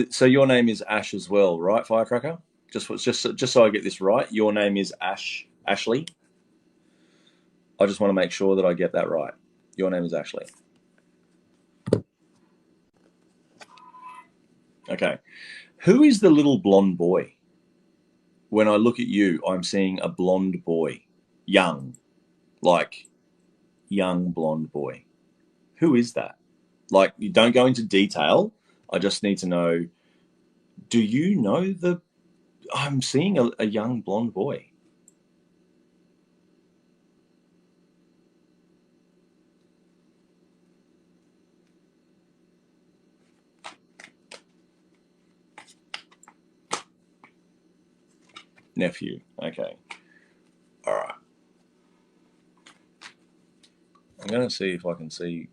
So your name is Ash as well, right, Firecracker? Just so I get this right, your name is Ashley. I just want to make sure that I get that right. Your name is Ashley. Okay. Who is the little blonde boy? When I look at you, I'm seeing a blonde boy, young, like young blonde boy. Who is that? Like, you don't go into detail. I just need to know. Do you know the? I'm seeing a young blonde boy. Nephew. Okay. All right. I'm going to see if I can see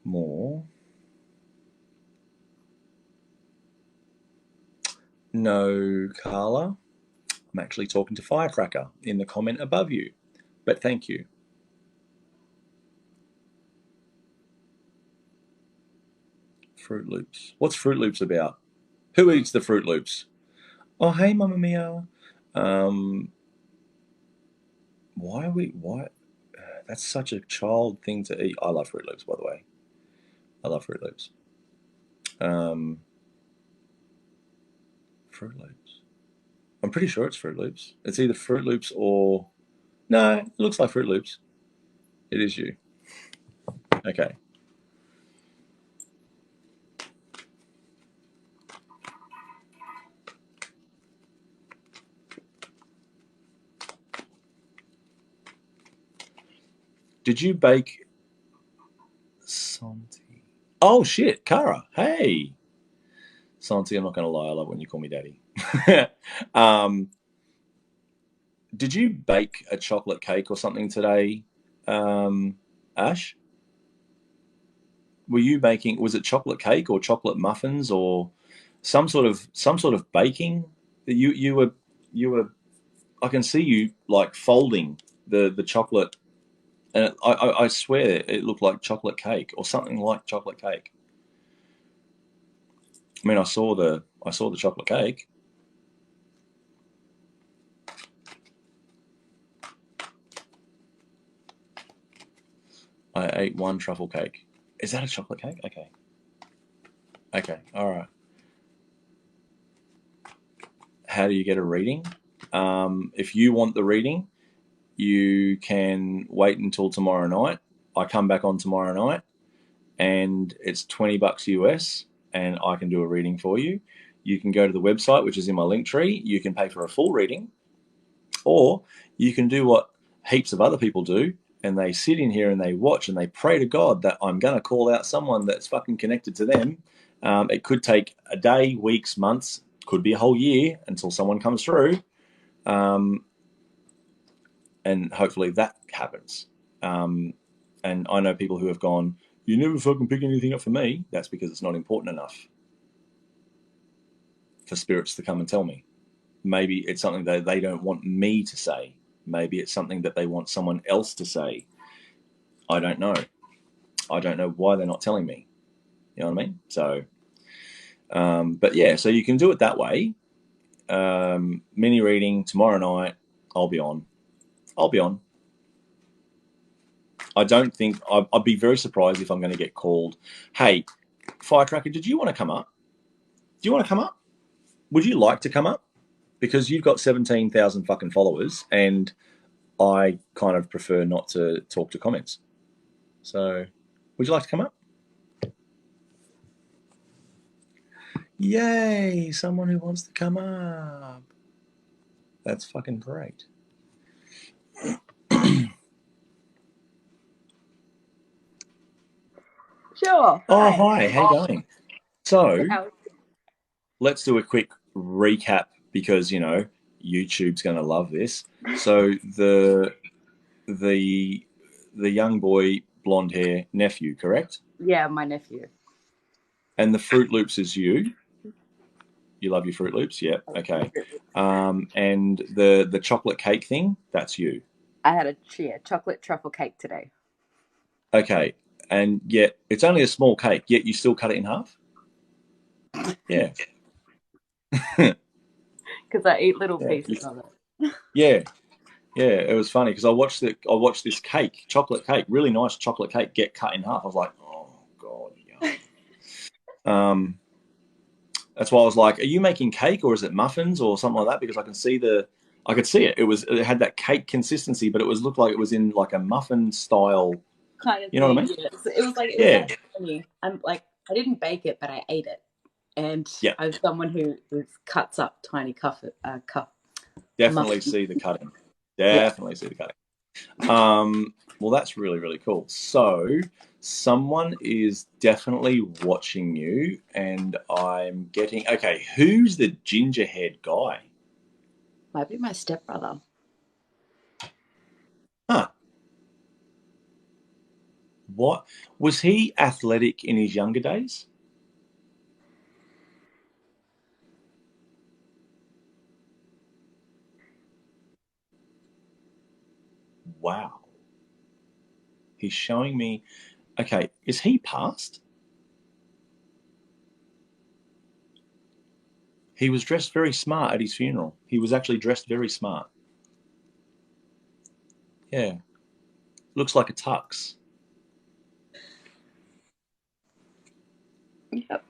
more. No, Carla. I'm actually talking to Firecracker in the comment above you. But thank you. Fruit Loops. What's Fruit Loops about? Who eats the Fruit Loops? Oh, hey, Mamma Mia. Um, why are we? Why? That's such a child thing to eat. I love Fruit Loops, by the way. I love Fruit Loops. Um, Fruit Loops. I'm pretty sure it's Fruit Loops. It's either Fruit Loops or no. It looks like Fruit Loops. It is you. Okay. Did you bake Santi? Oh shit, Cara. Hey, Santi. I'm not gonna lie. I love when you call me daddy. um, did you bake a chocolate cake or something today, Ash? Were you baking? Was it chocolate cake or chocolate muffins or some sort of baking? You were. I can see you like folding the chocolate, and I swear it looked like chocolate cake or something like chocolate cake. I mean, I saw the chocolate cake. I ate one truffle cake. Is that a chocolate cake? Okay. Okay. All right. How do you get a reading? If you want the reading, you can wait until tomorrow night. I come back on tomorrow night, and it's $20 US, and I can do a reading for you. You can go to the website, which is in my link tree. You can pay for a full reading, or you can do what heaps of other people do, and they sit in here and they watch and they pray to God that I'm going to call out someone that's fucking connected to them. It could take a day, weeks, months, could be a whole year until someone comes through. Um, and hopefully that happens. Um, and I know people who have gone, you never fucking pick anything up for me. That's because it's not important enough for spirits to come and tell me. Maybe it's something that they don't want me to say. Maybe it's something that they want someone else to say. I don't know. I don't know why they're not telling me. You know what I mean? So, but yeah, so you can do it that way. Mini reading tomorrow night. I'll be on. I'll be on. I don't think I'd be very surprised if I'm going to get called. Hey, Firecracker, did you want to come up? Do you want to come up? Would you like to come up? Because you've got 17,000 fucking followers, and I kind of prefer not to talk to comments. So, would you like to come up? Yay! Someone who wants to come up. That's fucking great. Sure. Oh, Hi. hi. How you going? So, How- let's do a quick recap because YouTube's going to love this. So the the young boy, blonde hair nephew, correct? Yeah, my nephew. And the Fruit Loops is you. You love your Fruit Loops, yep. Okay. And the chocolate cake thing, that's you. I had a chocolate truffle cake today. Okay. And yet it's only a small cake, yet you still cut it in half. Yeah. Because I eat little Yeah. pieces of it. Yeah. Yeah. It was funny because I watched this cake, chocolate cake, really nice chocolate cake, get cut in half. I was like, oh god, yum. That's why I was like, are you making cake or is it muffins or something like that? Because I could see it. It had that cake consistency, but it looked like it was in like a muffin style. Kind of You know what I thing. mean? Yeah. So it was Yeah. actually funny. I'm like, I didn't bake it, but I ate it. And Yeah. I'm someone who cuts up tiny cup Definitely muffins. see the cutting. Yeah. Definitely see the cutting. Well, that's really, really cool. So, someone is definitely watching you, and I'm getting okay. Who's the gingerhead guy? Might be my stepbrother. Huh? What was he athletic in his younger days? Wow. He's showing me. Okay, is he past? He was dressed very smart at his funeral. He was actually dressed very smart. Yeah, looks like a tux. Yep.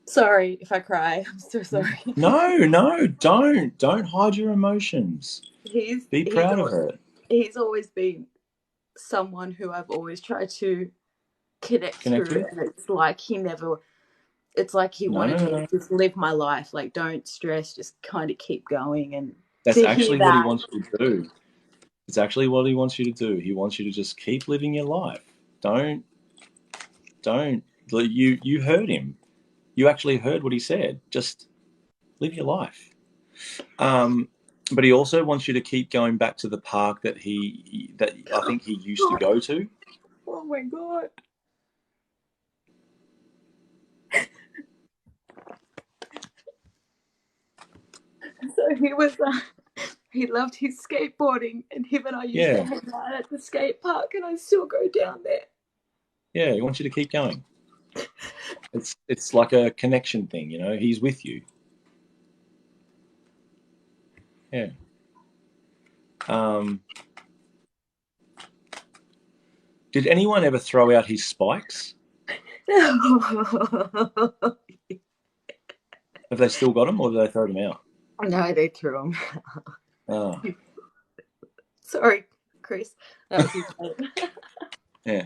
Sorry if I cry. I'm so sorry. No, no, don't hide your emotions. he's Be he's proud of al- it. he's always been someone who I've always tried to connect Connect through, with. and it's like he No, wanted no, me no. to just live my life, like don't stress, just kind of keep going. And That's to hear actually what he that, wants you to do. It's actually what he wants you to do. He wants you to just keep living your life. Don't. You heard him. You actually heard what he said. Just live your life. Um, but he also wants you to keep going back to the park that I think he used to go to. oh my god. So he loved his skateboarding, and him and I used to Yeah, hang out at the skate park, and I still go down there. yeah. He wants you to keep going. It's like a connection thing, you know. He's with you. Yeah. Um, did anyone ever throw out his spikes? Have they still got them, or did they throw them out? No, they threw him. Oh, Sorry, Chris. That was his name. yeah.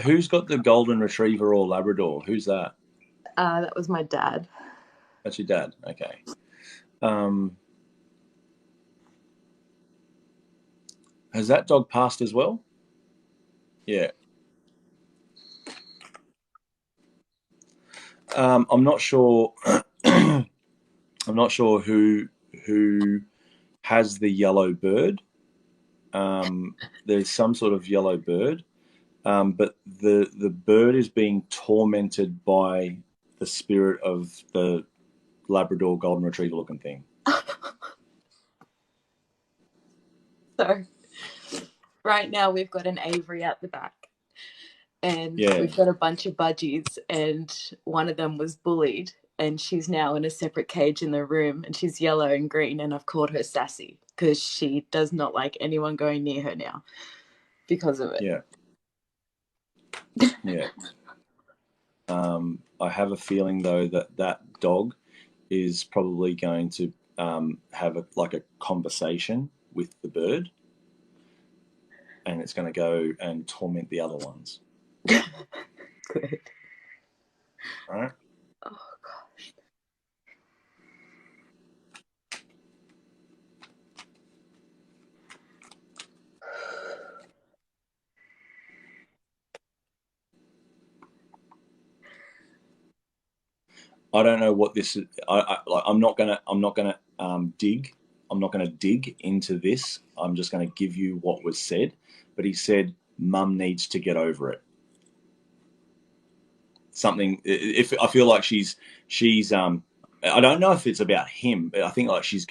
Who's got the golden retriever or Labrador? Who's that? That was my dad. That's your dad. Okay. Um, has that dog passed as well? Yeah. I'm not sure. I'm not sure who has the yellow bird. There's some sort of yellow bird, but the bird is being tormented by the spirit of the Labrador golden retriever looking thing. So right now we've got an Avery at the back, and Yeah, we've got a bunch of budgies, and one of them was bullied, and she's now in a separate cage in the room, and she's yellow and green, and I've called her Sassy because she does not like anyone going near her now because of it. yeah, yeah. I have a feeling though that that dog is probably going to have like a conversation with the bird, and it's going to go and torment the other ones. Good. Right? Oh gosh. I don't know what this is. I'm not gonna. Dig. I'm not gonna dig into this. I'm just gonna give you what was said. But he said, "Mum needs to get over it." Something. If I feel like she's. I don't know if it's about him, but I think like she's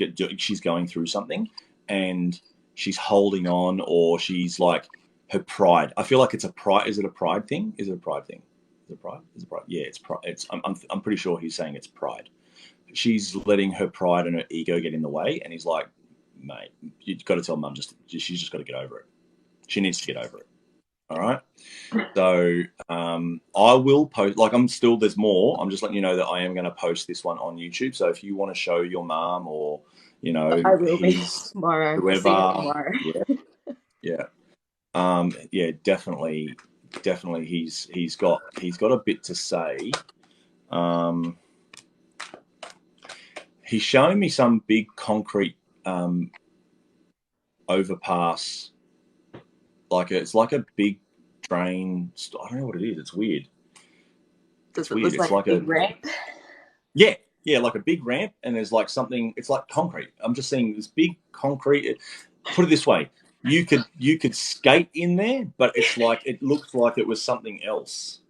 going through something, and she's holding on, or she's like her pride. I feel like it's a pride. Is it a pride thing? Is it a pride thing? Is it pride? Is it pride? Yeah, it's pride. I'm pretty sure he's saying it's pride. She's letting her pride and her ego get in the way, and he's like, mate, you've got to tell mum she's just got to get over it. She needs to get over it. All right. So I will post. Like there's more. I'm just letting you know that I am going to post this one on YouTube. So if you want to show your mom or I will be his tomorrow. I'll see you whoever, tomorrow. yeah, definitely, he's got a bit to say. He's showing me some big concrete overpass. It's like a big drain. I don't know what it is. It's weird. Does it look like a big ramp? Yeah, like a big ramp, and there's like something. It's like concrete. I'm just seeing this big concrete. Put it this way: you could skate in there, but it looks like it was something else.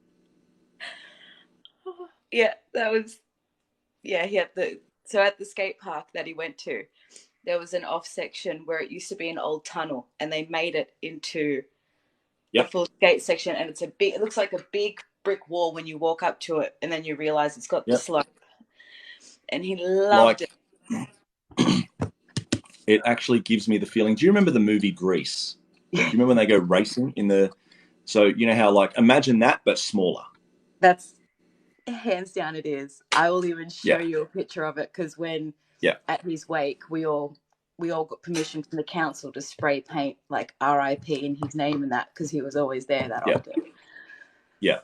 Yeah, that was. Yeah, he had so at the skate park that he went to, there was an off section where it used to be an old tunnel, and they made it into a full skate section, and it looks like a big brick wall when you walk up to it, and then you realize it's got the slope. And he loved it. It actually gives me the feeling. Do you remember the movie Grease? Do you remember when they go racing in the? So you know how imagine that but smaller. That's hands down it is. I will even show you a picture of it because when at his wake we all got permission from the council to spray paint like RIP in his name and that because he was always there that often. Yeah.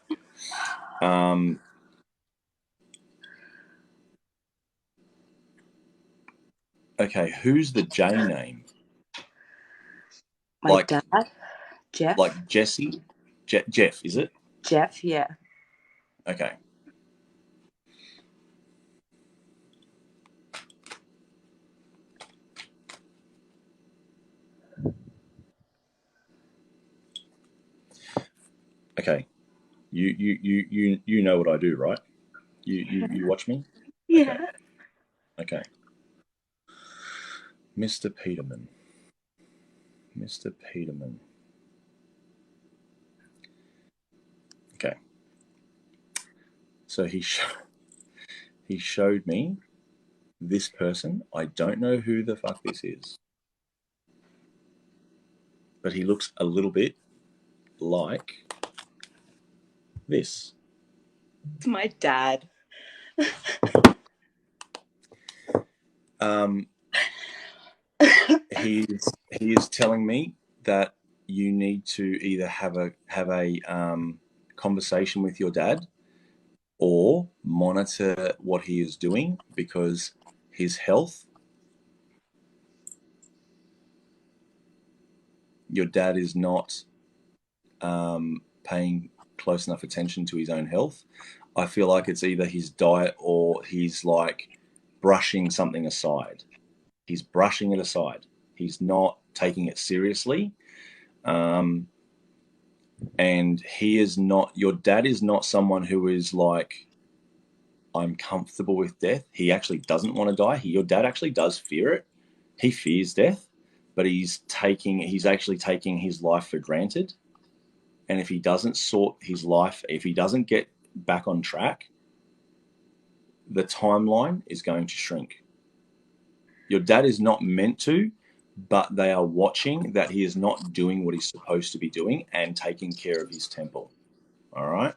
Okay, who's the J name? My dad, Jeff. Like Jesse? Jeff, is it? Jeff, yeah. Okay. Okay. You know what I do, right? You watch me? Yeah. Okay. Mr. Peterman. Mr. Peterman. Okay. So he showed me this person. I don't know who the fuck this is. But he looks a little bit like this. It's my dad. He is telling me that you need to either have a conversation with your dad or monitor what he is doing because his health. Your dad is not paying close enough attention to his own health. I feel like it's either his diet or he's like brushing something aside. He's brushing it aside. He's not taking it seriously. And he is not, your dad is not someone who is like, I'm comfortable with death. He actually doesn't want to die. Your dad actually does fear it. He fears death, but he's actually taking his life for granted. And if he doesn't sort his life, if he doesn't get back on track, the timeline is going to shrink. Your dad is not meant to, but they are watching that he is not doing what he's supposed to be doing and taking care of his temple. All right?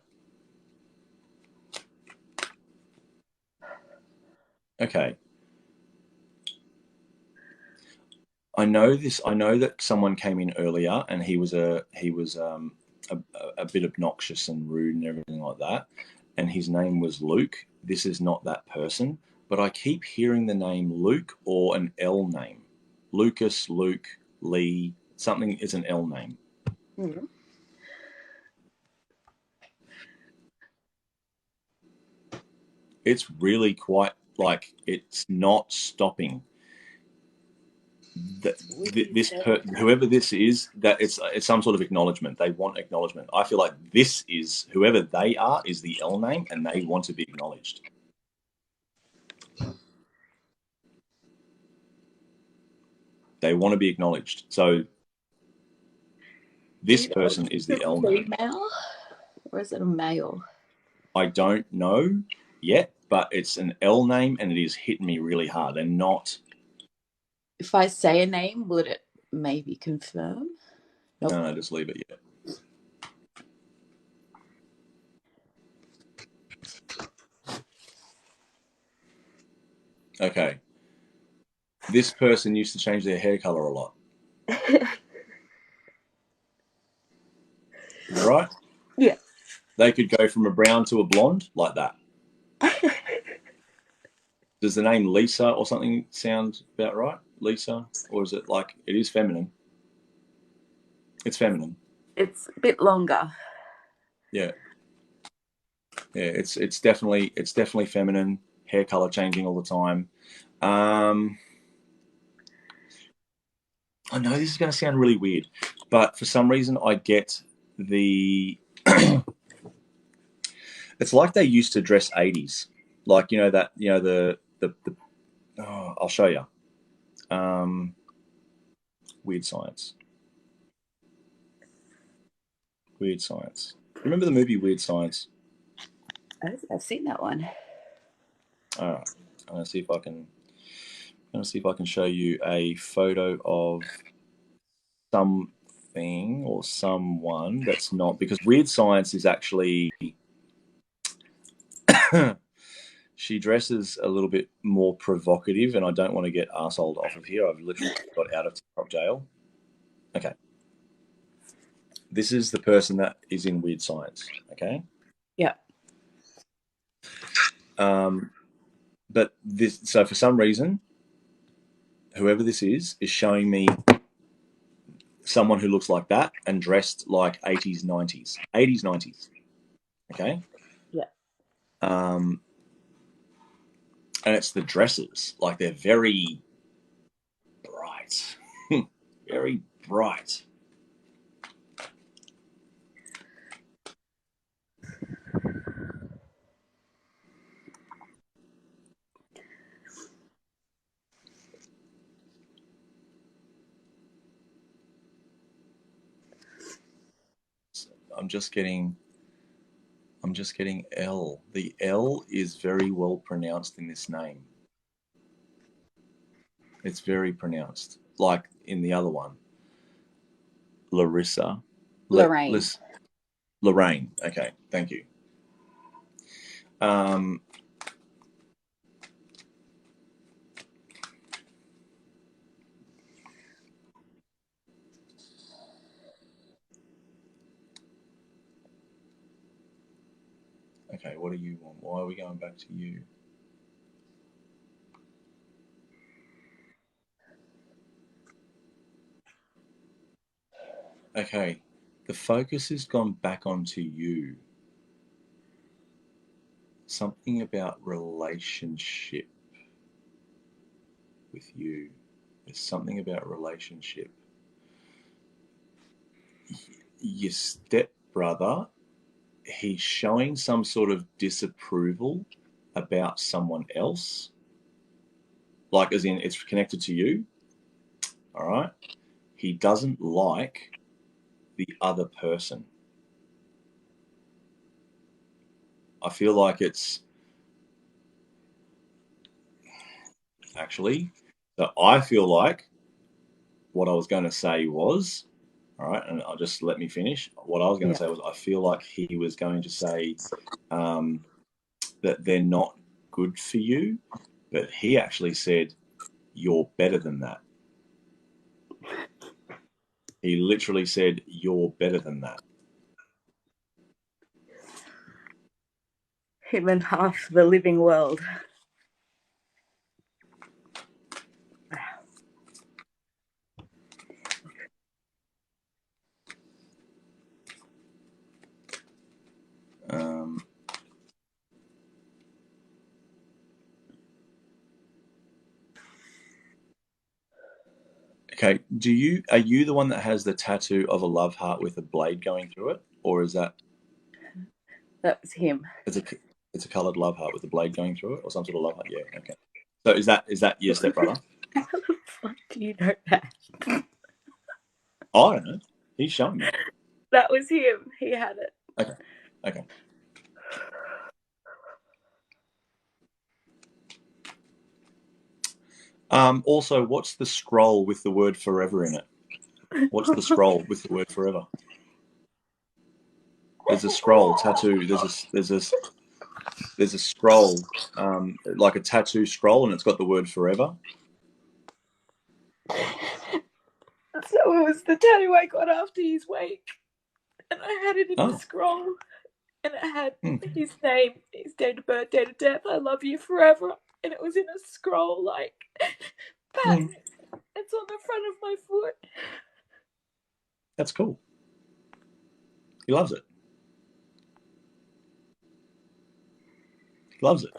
Okay. I know that someone came in earlier and he was a bit obnoxious and rude and everything like that. And his name was Luke. This is not that person, but I keep hearing the name Luke or an L name. Lucas, Luke, Lee, something is an L name. Mm-hmm. It's really quite like it's not stopping. Whoever this is, that it's some sort of acknowledgement. They want acknowledgement. I feel like this is whoever they are is the L name, and they want to be acknowledged. They want to be acknowledged. So This person is the L name. Female? Or is it a male? I don't know yet, but it's an L name and it is hitting me really hard. They're not. If I say a name, would it maybe confirm? Nope. No, just leave it yet. Okay. This person used to change their hair color a lot. Right? Yeah. They could go from a brown to a blonde like that. Does the name Lisa or something sound about right? Lisa? Or is it like, it is feminine? It's feminine. It's a bit longer. Yeah. Yeah, it's definitely feminine, hair color changing all the time. I know this is going to sound really weird, but for some reason I get the it's like they used to dress 80s. Like, the oh, I'll show you. Weird Science. Weird Science. Remember the movie Weird Science? I've seen that one. All right. I'm going to see if I can show you a photo of something or someone that's not, because Weird Science is actually she dresses a little bit more provocative, and I don't want to get arseholed off of here. I've literally got out of TikTok jail. Okay. This is the person that is in Weird Science. Okay. Yeah. But so for some reason, whoever this is showing me someone who looks like that and dressed like 80s, 90s. 80s, 90s. Okay? Yeah. And it's the dresses. Like, they're very bright. Very bright. I'm just getting L. The L is very well pronounced in this name. It's very pronounced. Like in the other one. Larissa. Lorraine. Lorraine. Okay, thank you. Okay, what do you want? Why are we going back to you? Okay, the focus has gone back onto you. Something about relationship with you. There's something about relationship. Your stepbrother, he's showing some sort of disapproval about someone else. Like, as in, it's connected to you. All right? He doesn't like the other person. I feel like it's actually, so I feel like what I was going to say was, all right, and I'll just let me finish. What I was going to say was, I feel like he was going to say that they're not good for you, but he actually said, you're better than that. He literally said, you're better than that. Him and half the living world. Okay, are you the one that has the tattoo of a love heart with a blade going through it, or is that? That was him. It's a coloured love heart with a blade going through it, or some sort of love heart. Yeah, okay. So is that your stepbrother? How the fuck do you know that? I don't know. He's showing me. That was him. He had it. Okay. Okay. Also, what's the scroll with the word forever in it? What's the scroll with the word forever? There's a scroll tattoo. There's a scroll, like a tattoo scroll, and it's got the word forever. So it was the tattoo I got after his wake, and I had it in the scroll, and it had his name, his date of birth, date of death. I love you forever, and it was in a scroll like that. It's on the front of my foot. That's cool. He loves it. He loves it.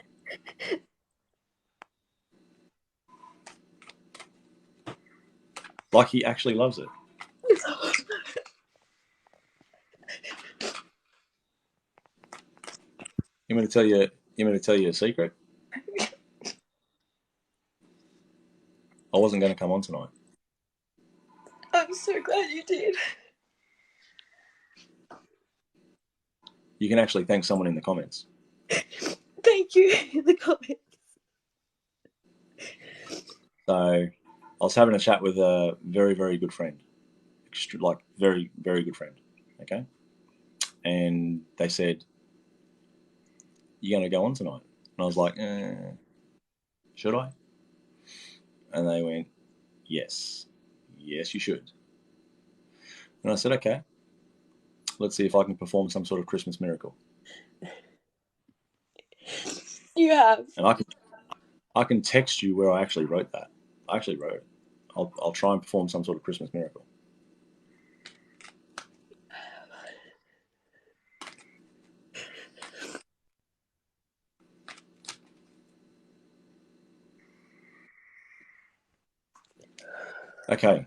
Like he actually loves it. You want me to tell you a secret? I wasn't going to come on tonight. I'm so glad you did. You can actually thank someone in the comments. Thank you in the comments. So I was having a chat with a very, very good friend, like very, very good friend. Okay. And they said, "You're going to go on tonight?" And I was like, "Should I?" And they went, "Yes, yes, you should." And I said, "Okay, let's see if I can perform some sort of Christmas miracle." You have. And I can text you where I actually wrote that. I actually wrote it. I'll try and perform some sort of Christmas miracle. Okay.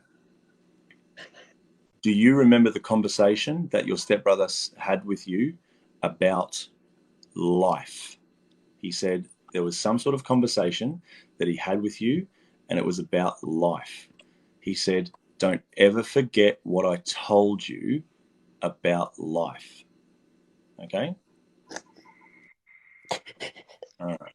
Do you remember the conversation that your stepbrother had with you about life? He said there was some sort of conversation that he had with you, and it was about life. He said, "Don't ever forget what I told you about life." Okay? All right.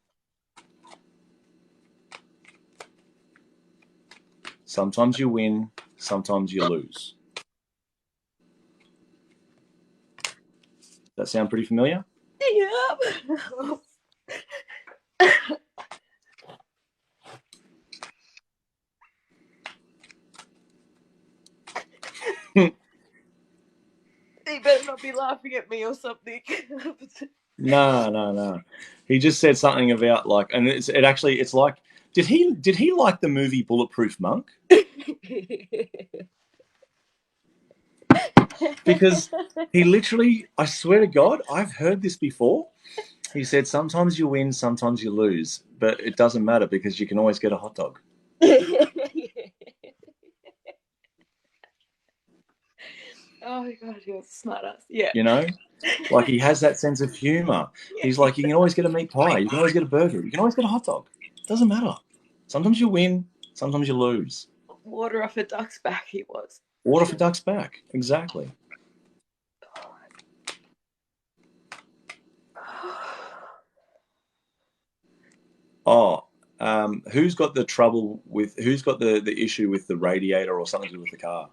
Sometimes you win, sometimes you lose. Does that sound pretty familiar? Yeah. He better not be laughing at me or something. No. He just said something about like, and it's like, did he like the movie Bulletproof Monk? Because he literally, I swear to God, I've heard this before. He said, sometimes you win, sometimes you lose, but it doesn't matter because you can always get a hot dog. Oh my God, you're a smart ass. Yeah. You know? Like he has that sense of humor. He's like, you can always get a meat pie, you can always get a burger, you can always get a hot dog. It doesn't matter. Sometimes you win, sometimes you lose. Water off a duck's back, he was. Water off a duck's back. Exactly. Oh, who's got the issue with the radiator or something to do with the car?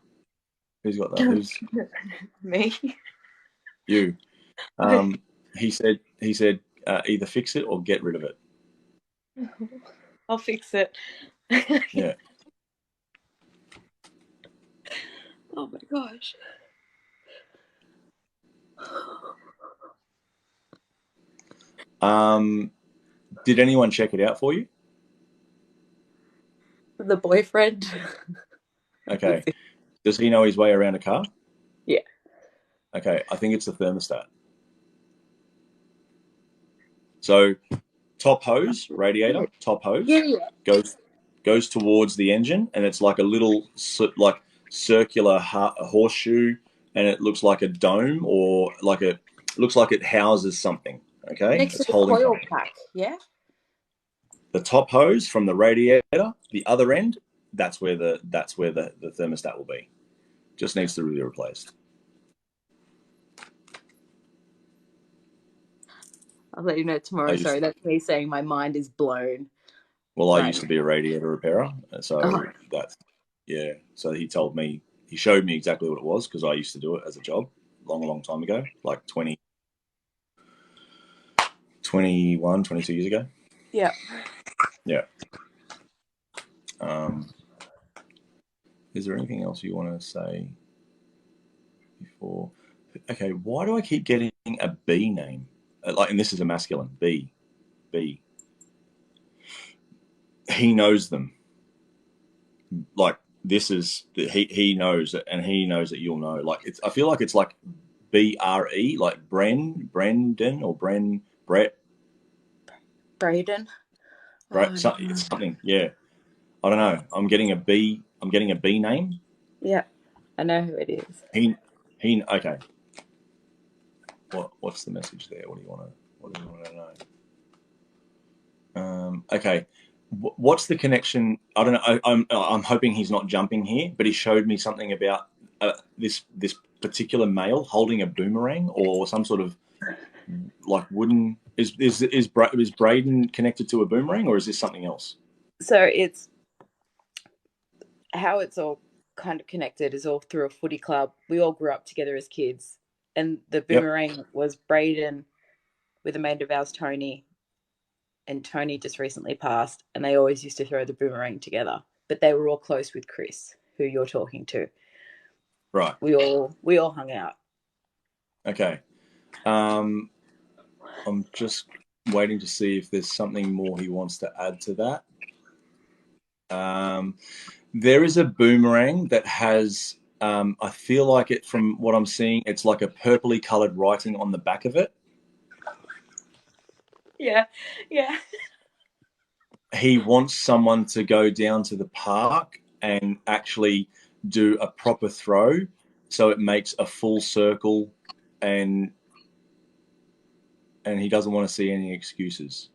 Who's got that? Who's me? you? He said either fix it or get rid of it. I'll fix it. Yeah. Oh my gosh. Did anyone check it out for you? The boyfriend. Okay. Does he know his way around a car? Yeah. Okay, I think it's the thermostat. So, top hose, radiator, top hose, goes towards the engine, and it's like a little like circular horseshoe, and it looks like a dome or looks like it houses something. Okay, next it's to the holding coil something. pack. Yeah. The top hose from the radiator, the other end, that's where the thermostat will be. Just needs to be replaced. I'll let you know I tomorrow. used Sorry, that's me saying my mind is blown well, I right used to be a radiator repairer, now. so that's yeah. So he showed me exactly what it was because I used to do it as a job long time ago, like 20, 21, 22 years ago. Yeah. Yeah. Um, is there anything else you want to say before? Okay, why do I keep getting a B name? Like, and this is a masculine B. B. He knows them. Like he knows it, and he knows that you'll know. Like it's. I feel like it's like BRE, like Brendan or Brett. Braden. Brett. Oh It's no. something. Yeah. I don't know. I'm getting a B. I'm getting a B name. Yeah, I know who it is. He. He. Okay. What's the message there? What do you want to? What do you want to know? Okay, what's the connection? I don't know. I'm hoping he's not jumping here, but he showed me something about this particular male holding a boomerang or some sort of like wooden. Is Braden connected to a boomerang or is this something else? So it's how it's all kind of connected is all through a footy club. We all grew up together as kids, and the Yep. boomerang was Braden with a mate of ours, Tony, and Tony just recently passed, and they always used to throw the boomerang together. But they were all close with Chris, who you're talking to. Right. We all hung out. Okay. I'm just waiting to see if there's something more he wants to add to that. There is a boomerang that has, I feel like it from what I'm seeing, it's like a purpley coloured writing on the back of it. Yeah, yeah. He wants someone to go down to the park and actually do a proper throw so it makes a full circle and he doesn't want to see any excuses.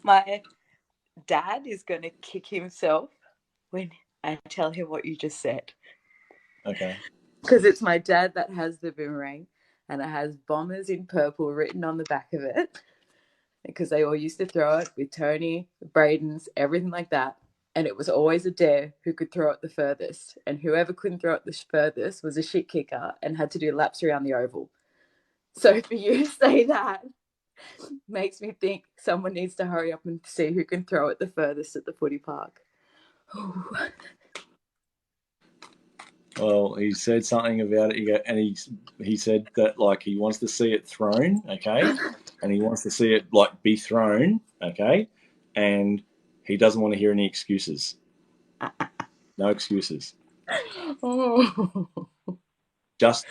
My dad is going to kick himself when I tell him what you just said. Okay. Because it's my dad that has the boomerang and it has Bombers in purple written on the back of it. Because they all used to throw it with Tony, Braden's, everything like that. And it was always a dare who could throw it the furthest. And whoever couldn't throw it the furthest was a shit kicker and had to do laps around the oval. So for you to say that makes me think someone needs to hurry up and see who can throw it the furthest at the footy park. Well, he said something about it, and he said that like he wants to see it thrown, okay, and he wants to see it like be thrown, okay, and he doesn't want to hear any excuses. No excuses. Oh. Just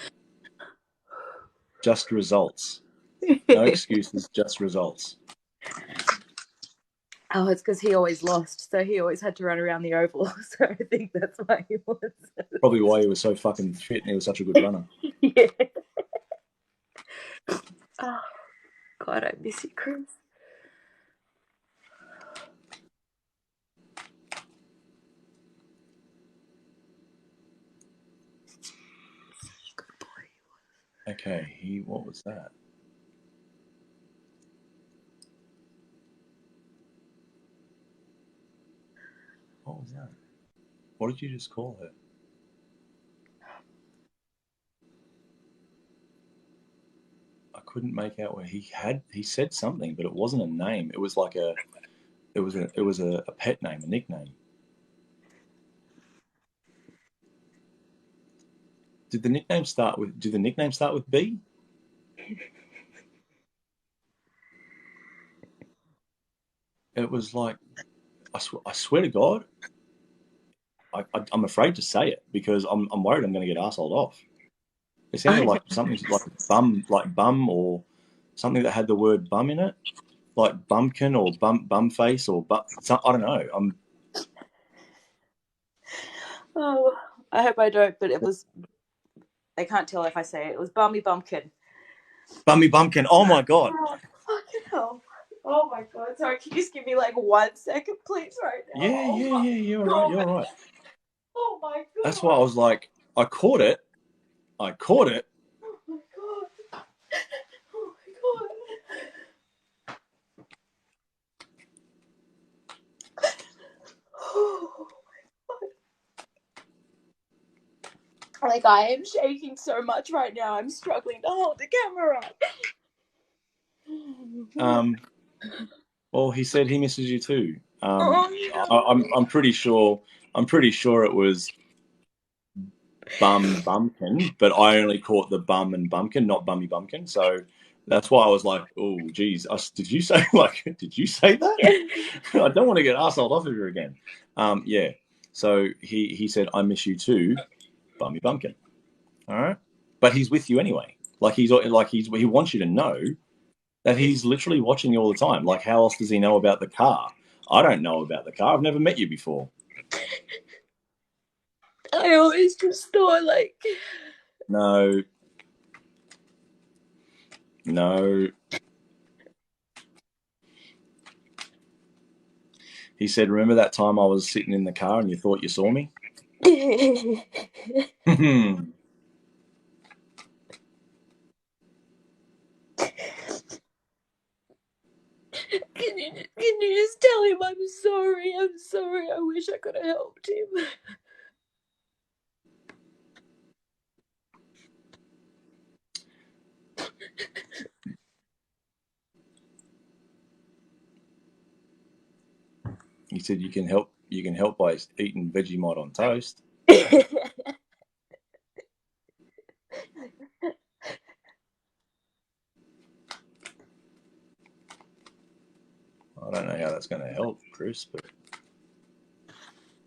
results. No excuses, just results. Oh, it's because he always lost, so he always had to run around the oval. So I think that's why he was. Probably why he was so fucking fit and he was such a good runner. Yeah. Oh, God, I miss you, Chris. Good boy. Okay, what was that? What was that? What did you just call her? I couldn't make out where he said something, but it wasn't a name. It was like it was a pet name, a nickname. Did the nickname start with B? It was like I swear to God, I'm afraid to say it because I'm worried I'm going to get arsehole off. It sounded like something like bum or something that had the word bum in it, like bumpkin or bum face or I don't know. Oh, I hope I don't, but it was. I can't tell if I say it. It was Bummy Bumpkin. Bummy Bumpkin. Oh my God. Oh, fucking hell. Oh my God. Sorry, can you just give me like 1 second, please, right now? Yeah. Oh my You're right. God. You're right. Oh my god. That's why I was like, I caught it. I caught it. Oh my god. Oh my god. Oh my god. Like, I am shaking so much right now. I'm struggling to hold the camera. Well, he said he misses you too. Oh I'm pretty sure. I'm pretty sure it was Bum Bumpkin, but I only caught the bum and bumpkin, not Bummy Bumpkin. So that's why I was like, "Oh, geez, did you say Did you say that? I don't want to get arsehole off of you again." Yeah. So he said, "I miss you too, Bummy Bumpkin." All right, but he's with you anyway. He wants you to know that he's literally watching you all the time. Like, how else does he know about the car? I don't know about the car. I've never met you before. I always just thought, like, No, no. He said, "Remember that time I was sitting in the car and you thought you saw me?" can you just tell him I'm sorry? I'm sorry. I wish I could have helped him. He said, "You can help. You can help by eating Vegemite on toast." I don't know how that's going to help, Chris, but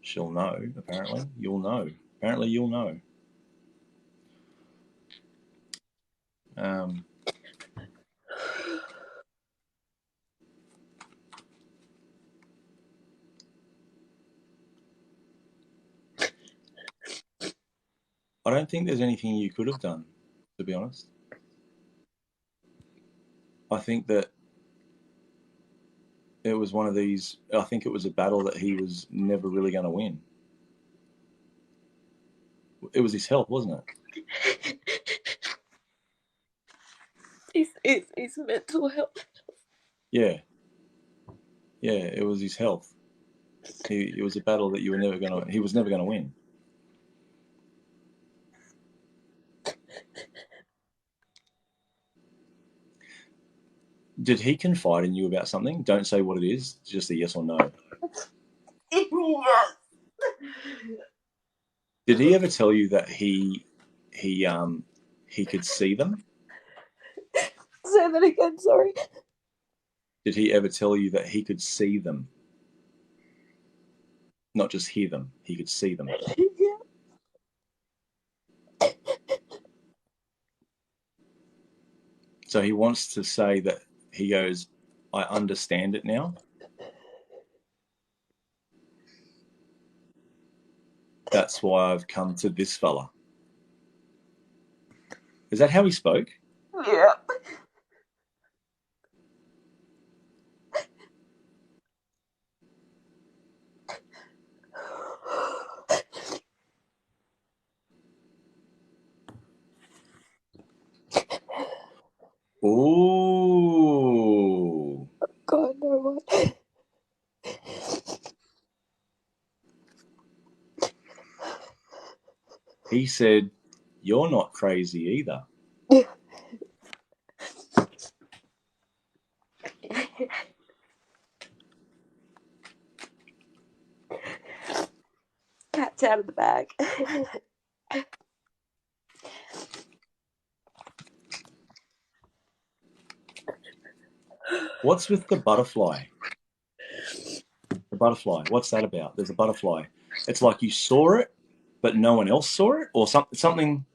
she'll know. Apparently, you'll know. Apparently, you'll know. Um, I don't think there's anything you could have done, to be honest. I think that it was one of these. I think it was a battle that he was never really going to win. It was his health, wasn't it? His mental health. Yeah, yeah. It was his health. It was a battle that you were never going to. He was never going to win. Did he confide in you about something? Don't say what it is. Just a yes or no. Yes. Did he ever tell you that he could see them? Say that again, sorry. Did he ever tell you that he could see them? Not just hear them. He could see them. Yeah. So he wants to say that he goes, I understand it now. That's why I've come to this fella. Is that how he spoke? Yeah. Ooh. God, no, what? He said, you're not crazy either. Cat's out of the bag. What's with the butterfly? The butterfly. What's that about? There's a butterfly. It's like you saw it, but no one else saw it, or something.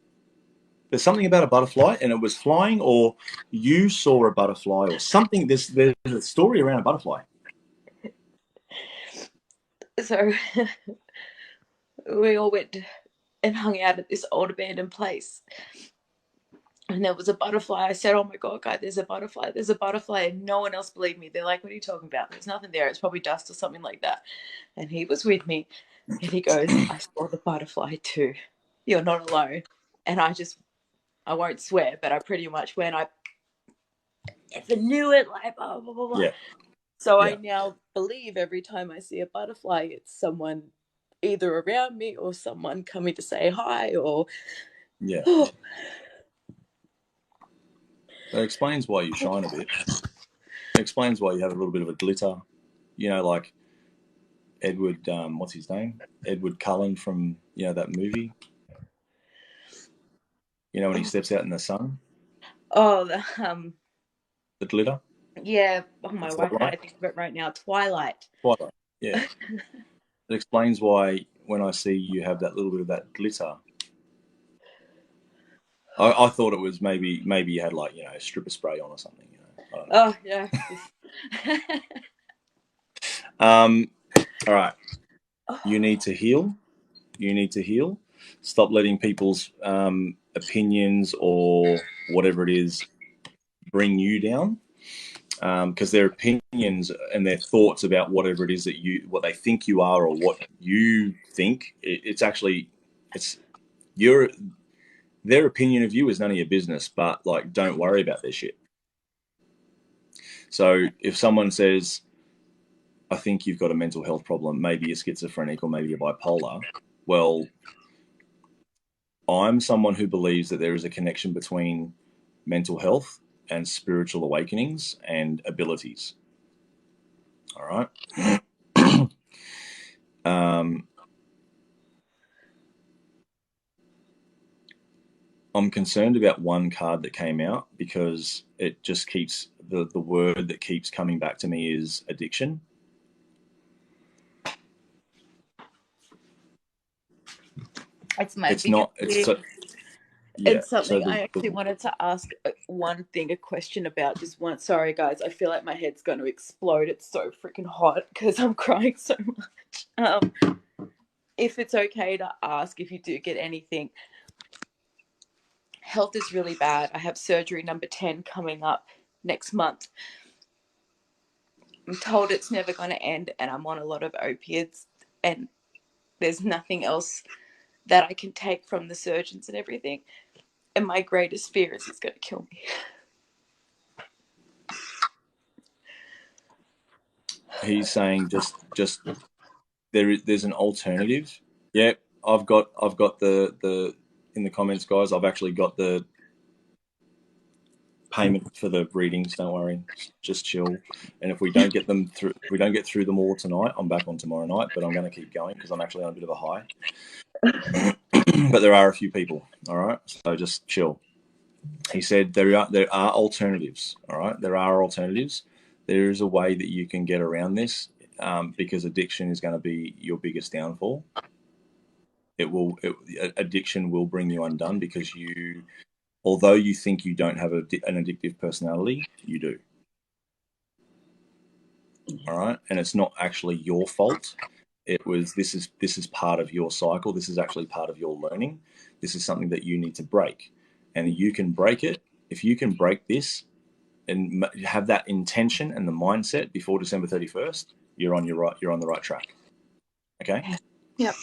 There's something about a butterfly, and it was flying, or you saw a butterfly, or something. There's a story around a butterfly. So we all went and hung out at this old abandoned place. And there was a butterfly. I said, oh my God, guy, there's a butterfly. There's a butterfly. And no one else believed me. They're like, what are you talking about? There's nothing there. It's probably dust or something like that. And he was with me. And he goes, I saw the butterfly too. You're not alone. And I won't swear, but I pretty much went, I never knew it, like, blah, blah, blah, blah. Yeah. So I Yeah. now believe every time I see a butterfly, it's someone either around me or someone coming to say hi or. Yeah. That explains why you shine a bit. It explains why you have a little bit of a glitter. You know, like Edward, what's his name? Edward Cullen from, that movie. When he steps out in the sun, Oh, the glitter, yeah. Oh, the my, why can't I twilight. think of it right now? Twilight. Twilight. Yeah. It explains why when I see you have that little bit of that glitter, I thought it was maybe you had like stripper spray on or something. I don't know. Oh, yeah. All right. You need to heal. You need to heal. Stop letting people's opinions or whatever it is bring you down. Because their opinions and their thoughts about whatever it is what they think you are or what you think, it's actually, it's your their opinion of you is none of your business. But like, don't worry about their shit. So if someone says, "I think you've got a mental health problem, maybe you're schizophrenic or maybe you're bipolar," well, I'm someone who believes that there is a connection between mental health and spiritual awakenings and abilities. All right. um, I'm concerned about one card that came out because it just keeps the word that keeps coming back to me is addiction. It's my It's biggest not. It's fear. so, yeah. It's So something I actually the wanted to ask one thing, a question about just one. Sorry, guys, I feel like my head's going to explode. It's so freaking hot because I'm crying so much. If it's okay to ask, if you do get anything, health is really bad. I have surgery number 10 coming up next month. I'm told it's never going to end, and I'm on a lot of opiates, and there's nothing else that I can take from the surgeons and everything. And my greatest fear is it's going to kill me. he's saying just there's an alternative. Yeah, I've got the in the comments, guys. I've actually got the payment for the readings. Don't worry, just chill. And if we don't get them through, if we don't get through them all tonight, I'm back on tomorrow night. But I'm going to keep going because I'm actually on a bit of a high. But there are a few people. All right, so just chill. He said there are alternatives. All right, there are alternatives. There is a way that you can get around this because addiction is going to be your biggest downfall. Addiction will bring you undone because although you think you don't have an addictive personality, you do. All right, and it's not actually your fault. This is part of your cycle. This is actually part of your learning. This is something that you need to break, and you can break it if you can break this and have that intention and the mindset before December 31st. You're on the right track. Okay. Yep.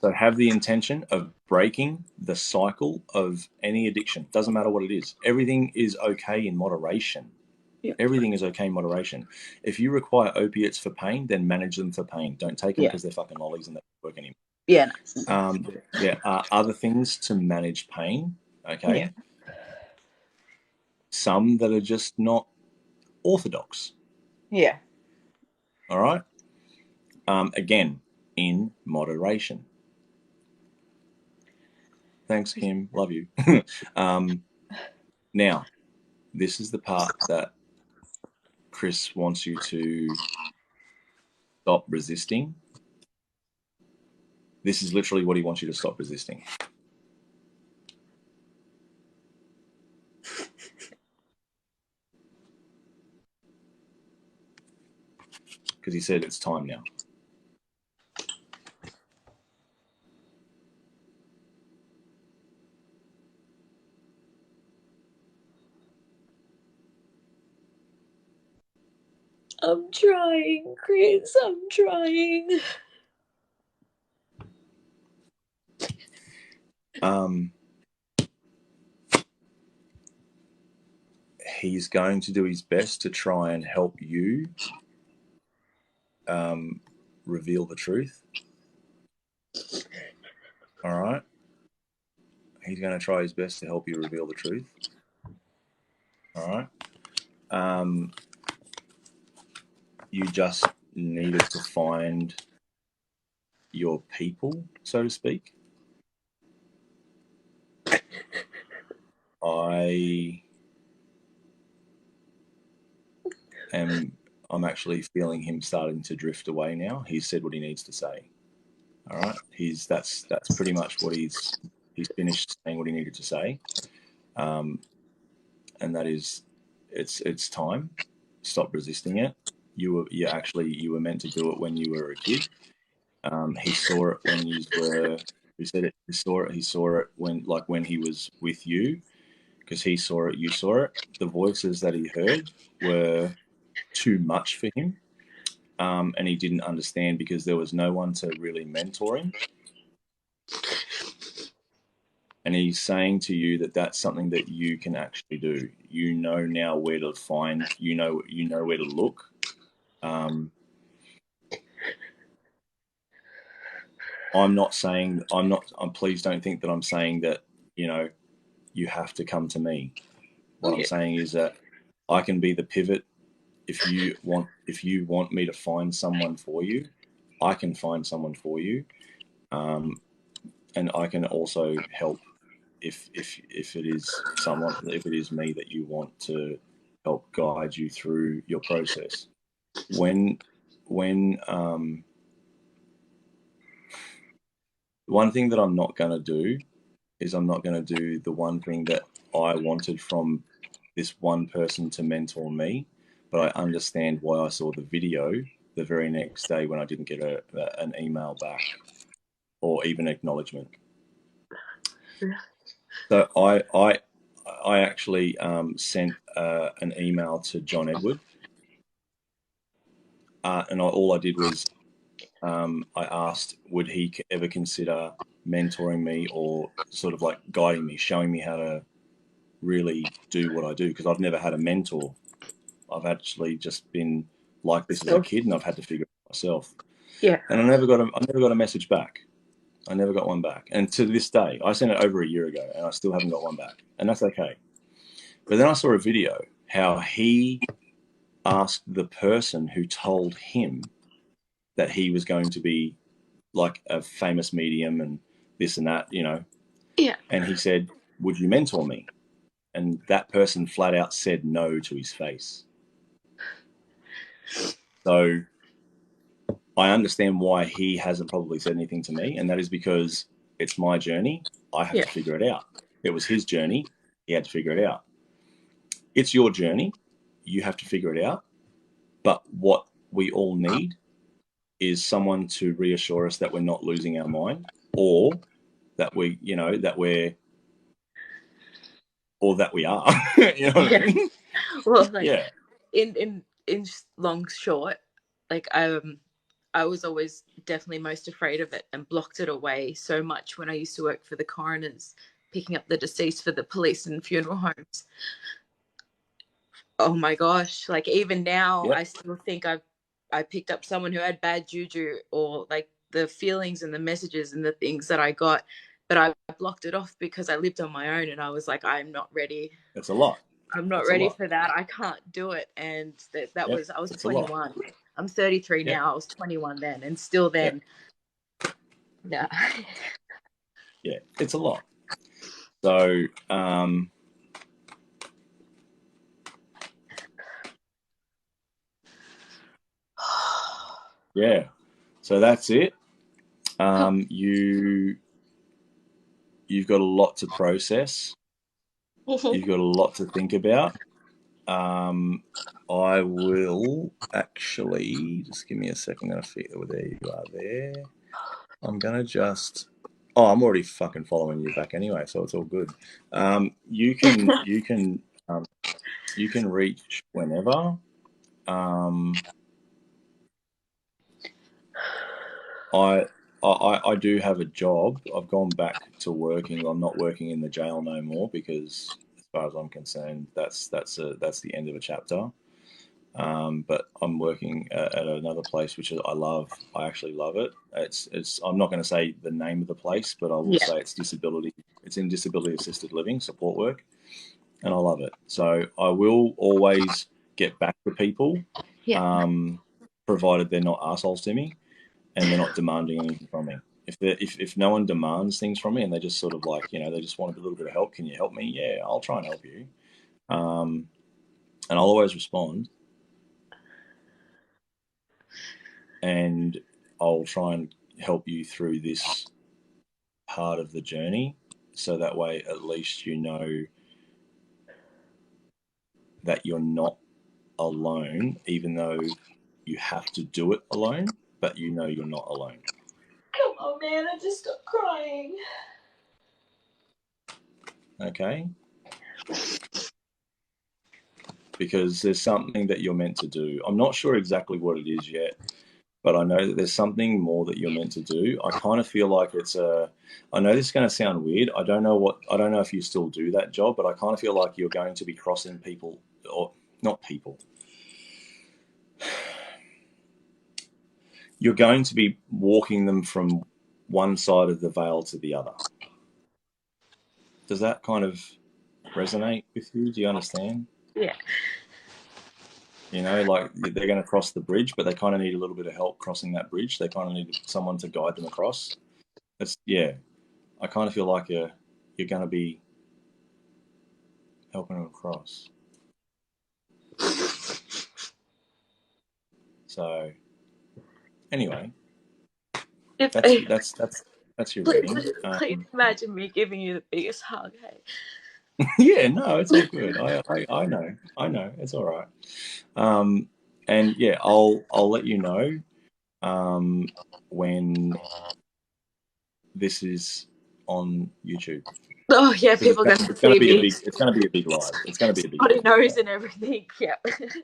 So have the intention of breaking the cycle of any addiction. Doesn't matter what it is. Everything is okay in moderation. Yep. Everything is okay in moderation. If you require opiates for pain, then manage them for pain. Don't take them because they're fucking lollies and they don't work anymore. Yeah. There are other things to manage pain. Okay. Yeah. Some that are just not orthodox. Yeah. All right. Again, in moderation. Thanks, Kim. Love you. Now, this is the part that Chris wants you to stop resisting. This is literally what he wants you to stop resisting. Because he said it's time now. I'm trying, Chris. I'm trying. He's going to do his best to try and help you reveal the truth. All right? He's going to try his best to help you reveal the truth. All right? You just needed to find your people, so to speak. I'm actually feeling him starting to drift away now. He's said what he needs to say. All right, that's pretty much what he's finished saying what he needed to say, and that is, it's time. Stop resisting it. You were meant to do it when you were a kid. He saw it when you were. He said it. He saw it when he was with you, because he saw it. You saw it. The voices that he heard were too much for him, and he didn't understand because there was no one to really mentor him. And he's saying to you that that's something that you can actually do. You know now where to find. You know where to look. I'm not saying please don't think that I'm saying that you have to come to me. What I'm saying is that I can be the pivot. If you want me to find someone for you, I can find someone for you, and I can also help if it is me that you want to help guide you through your process. When one thing that I'm not going to do is I'm not going to do the one thing that I wanted from this one person to mentor me, but I understand why I saw the video the very next day when I didn't get an email back or even acknowledgement. So I actually sent an email to John Edward, and all I did was I asked, would he ever consider mentoring me or sort of like guiding me, showing me how to really do what I do, because I've never had a mentor. I've actually just been like this as a kid, and I've had to figure it out myself. Yeah. And I never got a message back. I never got one back. And to this day, I sent it over a year ago, and I still haven't got one back. And that's okay. But then I saw a video how he asked the person who told him that he was going to be like a famous medium and this and that, Yeah. And he said, would you mentor me? And that person flat out said no to his face. So I understand why he hasn't probably said anything to me, and that is because it's my journey. I have to figure it out. It was his journey. He had to figure it out. It's your journey. You have to figure it out. But what we all need is someone to reassure us that we're not losing our mind, or that we are. You know what I mean? Well, like, in long short, like I was always definitely most afraid of it and blocked it away so much when I used to work for the coroners, picking up the deceased for the police and funeral homes. Oh my gosh, like even now I still think I picked up someone who had bad juju, or like the feelings and the messages and the things that I got, but I blocked it off because I lived on my own and I was like, I'm not ready. It's a lot. I'm not ready for that. I can't do it. And I was 21. I'm 33 now. I was 21 then, and still then. Yeah. Yeah, it's a lot. So, yeah. So that's it. You've got a lot to process. You've got a lot to think about. I will actually just give me a second. I'm gonna figure. There you are. There. I'm gonna just. Oh, I'm already fucking following you back anyway, so it's all good. You can reach whenever. I do have a job. I've gone back to working. I'm not working in the jail no more because, as far as I'm concerned, that's the end of a chapter. But I'm working at another place which I love. I actually love it. It's. I'm not going to say the name of the place, but I will Yeah. say it's disability. It's in disability assisted living support work, and I love it. So I will always get back to people, Yeah. provided they're not assholes to me and they're not demanding anything from me. If no one demands things from me and they just sort of like, they just want a little bit of help. Can you help me? Yeah, I'll try and help you. And I'll always respond. And I'll try and help you through this part of the journey. So that way, at least you know that you're not alone, even though you have to do it alone, but you know you're not alone. Come on, man, I just stopped crying. Okay? Because there's something that you're meant to do. I'm not sure exactly what it is yet, but I know that there's something more that you're meant to do. I kind of feel like I know this is going to sound weird. I don't know if you still do that job, but I kind of feel like you're going to be crossing people, or not people. You're going to be walking them from one side of the veil to the other. Does that kind of resonate with you? Do you understand? Yeah. Like they're going to cross the bridge, but they kind of need a little bit of help crossing that bridge. They kind of need someone to guide them across. I kind of feel like you're going to be helping them across. So anyway, that's your reading. Please imagine me giving you the biggest hug. Hey. Yeah, no, it's all good. I know, it's all right. And yeah, I'll let you know when this is on YouTube. Oh yeah, people are gonna see me. It's gonna be a big live. It's gonna be a big Body live. nose and everything. Yeah.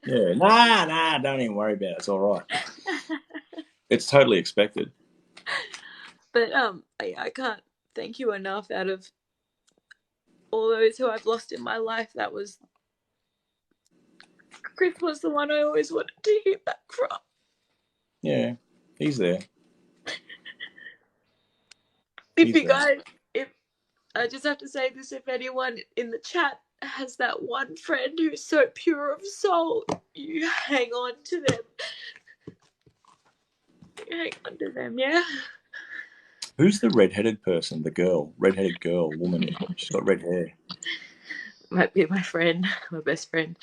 Yeah, nah, don't even worry about it. It's all right. It's totally expected. But I can't thank you enough. Out of all those who I've lost in my life, Chris was the one I always wanted to hear back from. Yeah, he's there. If I just have to say this, if anyone in the chat has that one friend who's so pure of soul, you hang on to them. Yeah? Who's the redheaded person? The girl, redheaded girl, woman. She's got red hair. Might be my friend, my best friend.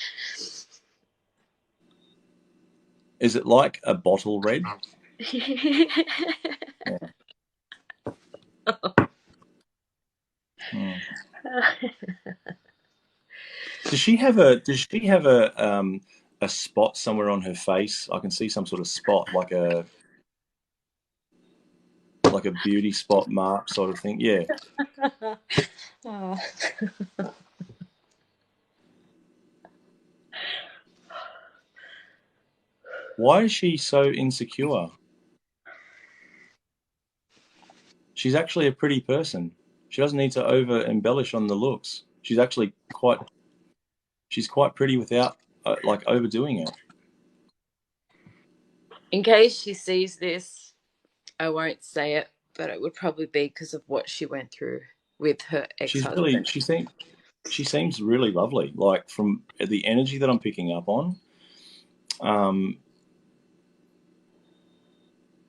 Is it like a bottle red? Yeah. Does she have a spot somewhere on her face? I can see some sort of spot, like a beauty spot mark sort of thing. Yeah. Why is she so insecure? She's actually a pretty person. She doesn't need to over embellish on the looks. She's actually quite pretty without like overdoing it. In case she sees this, I won't say it, but it would probably be because of what she went through with her ex-husband. She seems really lovely. Like from the energy that I'm picking up on,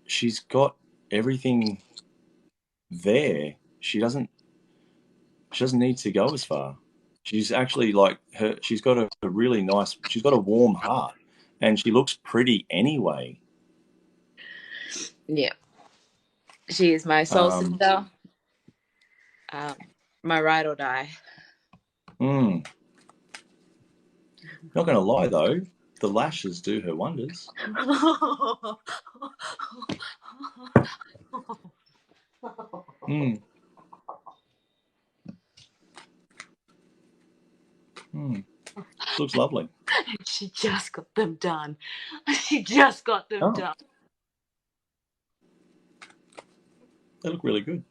she's got everything there. She doesn't need to go as far. She's actually like she's got a really nice, she's got a warm heart and she looks pretty anyway. Yeah. She is my soul sister. My ride or die. Not going to lie though, the lashes do her wonders. Looks lovely. She just got them done. She just got them done. They look really good.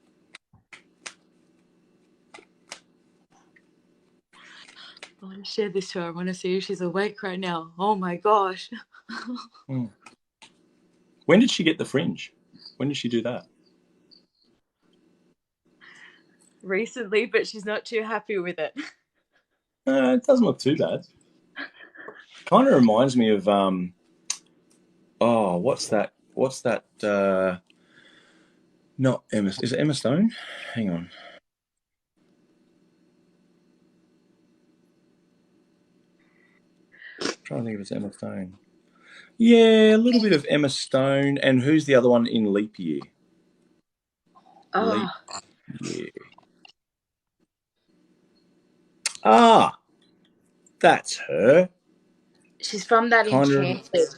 I want to share this to her. I want to see if she's awake right now. Oh my gosh. Mm. When did she get the fringe? When did she do that? Recently, but she's not too happy with it. It doesn't look too bad. Kind of reminds me of what's that? What's that? Not Emma. Is it Emma Stone? Hang on. I'm trying to think if it's Emma Stone. Yeah, a little bit of Emma Stone. And who's the other one in Leap Year? Leap Year. Ah, that's her. She's from that Kind of. Enchanted.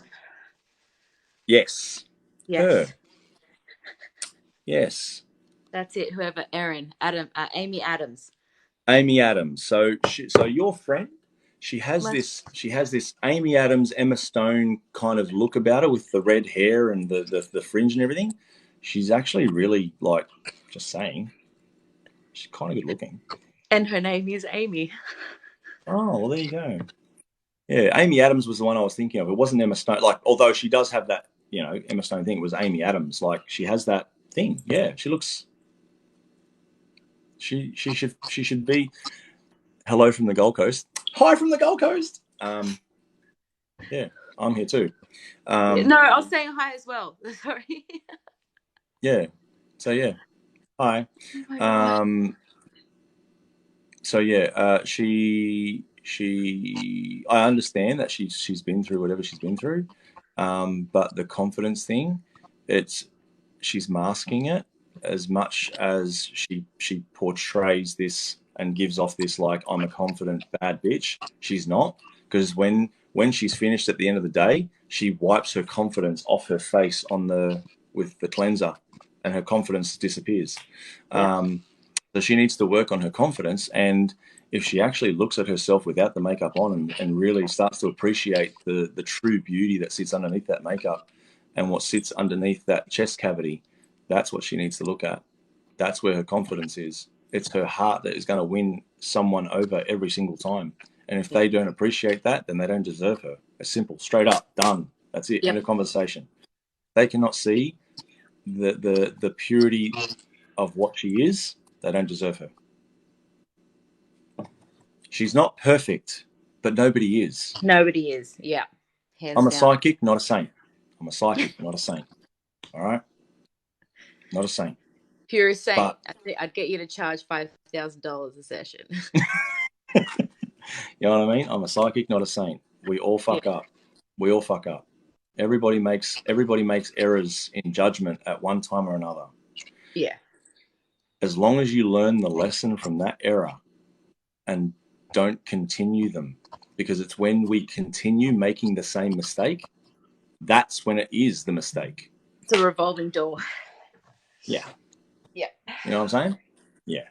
Yes, her. Yes. Yes, That's it. Whoever, Amy Adams. Amy Adams. So your friend, she has My, this Amy Adams, Emma Stone kind of look about her with the red hair and the fringe and everything. She's actually really like, just saying, she's kind of good looking. and her name is Amy. Oh, well, there you go. Yeah, Amy Adams was the one I was thinking of. It wasn't Emma Stone. Like, although she does have that, Emma Stone thing, it was Amy Adams. Like, she has that thing. Yeah, she looks. She should be. Hello from the Gold Coast. Hi from the Gold Coast. Yeah, I'm here too. No, I was saying hi as well. Sorry. Yeah. So yeah. Hi. Oh my gosh. So yeah, I understand that she's been through whatever she's been through, but the confidence thing, she's masking it as much as she portrays this and gives off this like I'm a confident bad bitch. She's not, because when she's finished at the end of the day, she wipes her confidence off her face with the cleanser, and her confidence disappears. Yeah. So she needs to work on her confidence, and if she actually looks at herself without the makeup on and really starts to appreciate the true beauty that sits underneath that makeup and what sits underneath that chest cavity, that's what she needs to look at. That's where her confidence is. It's her heart that is going to win someone over every single time. And if they don't appreciate that, then they don't deserve her. It's simple, straight up, done. That's it. End of conversation. They cannot see the purity of what she is. They don't deserve her. She's not perfect, but nobody is. Nobody is. Yeah. Hands I'm a down. psychic, not a saint. I'm a psychic, not a saint. All right? Not a saint. If you're a saint, But I'd get you to charge $5,000 a session. you know what I mean? I'm a psychic, not a saint. We all fuck up. We all fuck up. Everybody makes errors in judgment at one time or another. Yeah. As long as you learn the lesson from that error and don't continue them, because it's when we continue making the same mistake, that's when it is the mistake. It's a revolving door. Yeah. Yeah. You know what I'm saying? Yeah.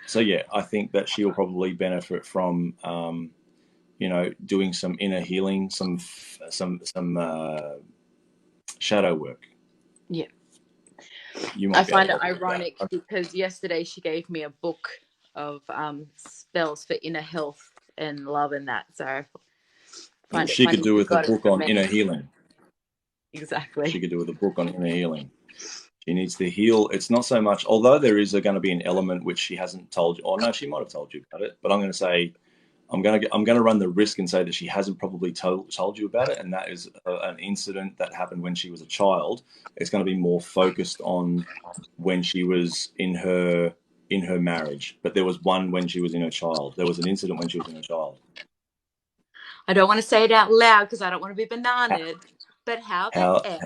So yeah, I think that she'll probably benefit from doing some inner healing, some shadow work. Yeah. I find it ironic because yesterday she gave me a book of spells for inner health and love and that. So she could do with a book on inner healing. Exactly. She could do with a book on inner healing. She needs to heal. It's not so much, although there is going to be an element which she hasn't told you, or no, she might have told you about it, but I'm going to say, I'm going to run the risk and say that she hasn't probably told you about it, and that is an incident that happened when she was a child. It's going to be more focused on when she was in her marriage, but there was one when she was in her child. There was an incident when she was in her child. I don't want to say it out loud because I don't want to be bananaed, but how the F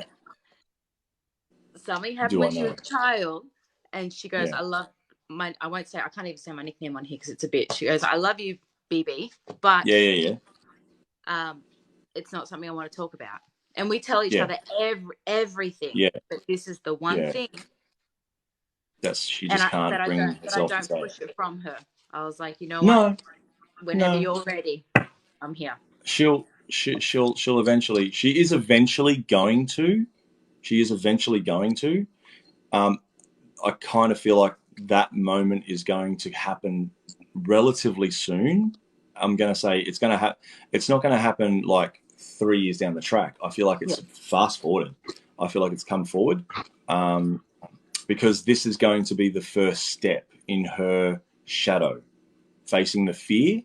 something happened when she was a child, and she goes, I won't say, I can't even say my nickname on here because it's a bitch. She goes, I love you, BB, but it's not something I want to talk about. And we tell each other everything. Yeah. But this is the one thing she just can't bring herself to say. I don't push it from her. I was like, you know what? Whenever you're ready, I'm here. She'll eventually. She is eventually going to She is eventually going to. I kind of feel like that moment is going to happen relatively soon. I'm going to say it's not going to happen like 3 years down the track. I feel like it's fast forwarded. I feel like it's come forward because this is going to be the first step in her shadow, facing the fear,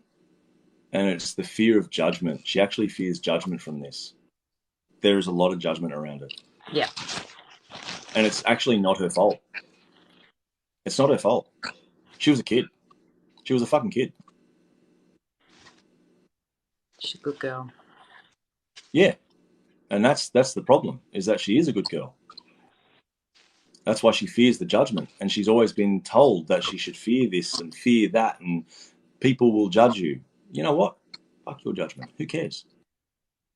and it's the fear of judgment. She actually fears judgment from this. There is a lot of judgment around it. Yeah. And it's actually not her fault. It's not her fault. She was a kid. She was a fucking kid. She's a good girl. Yeah. And that's the problem, is that she is a good girl. That's why she fears the judgment. And she's always been told that she should fear this and fear that, and people will judge you. You know what? Fuck your judgment. Who cares?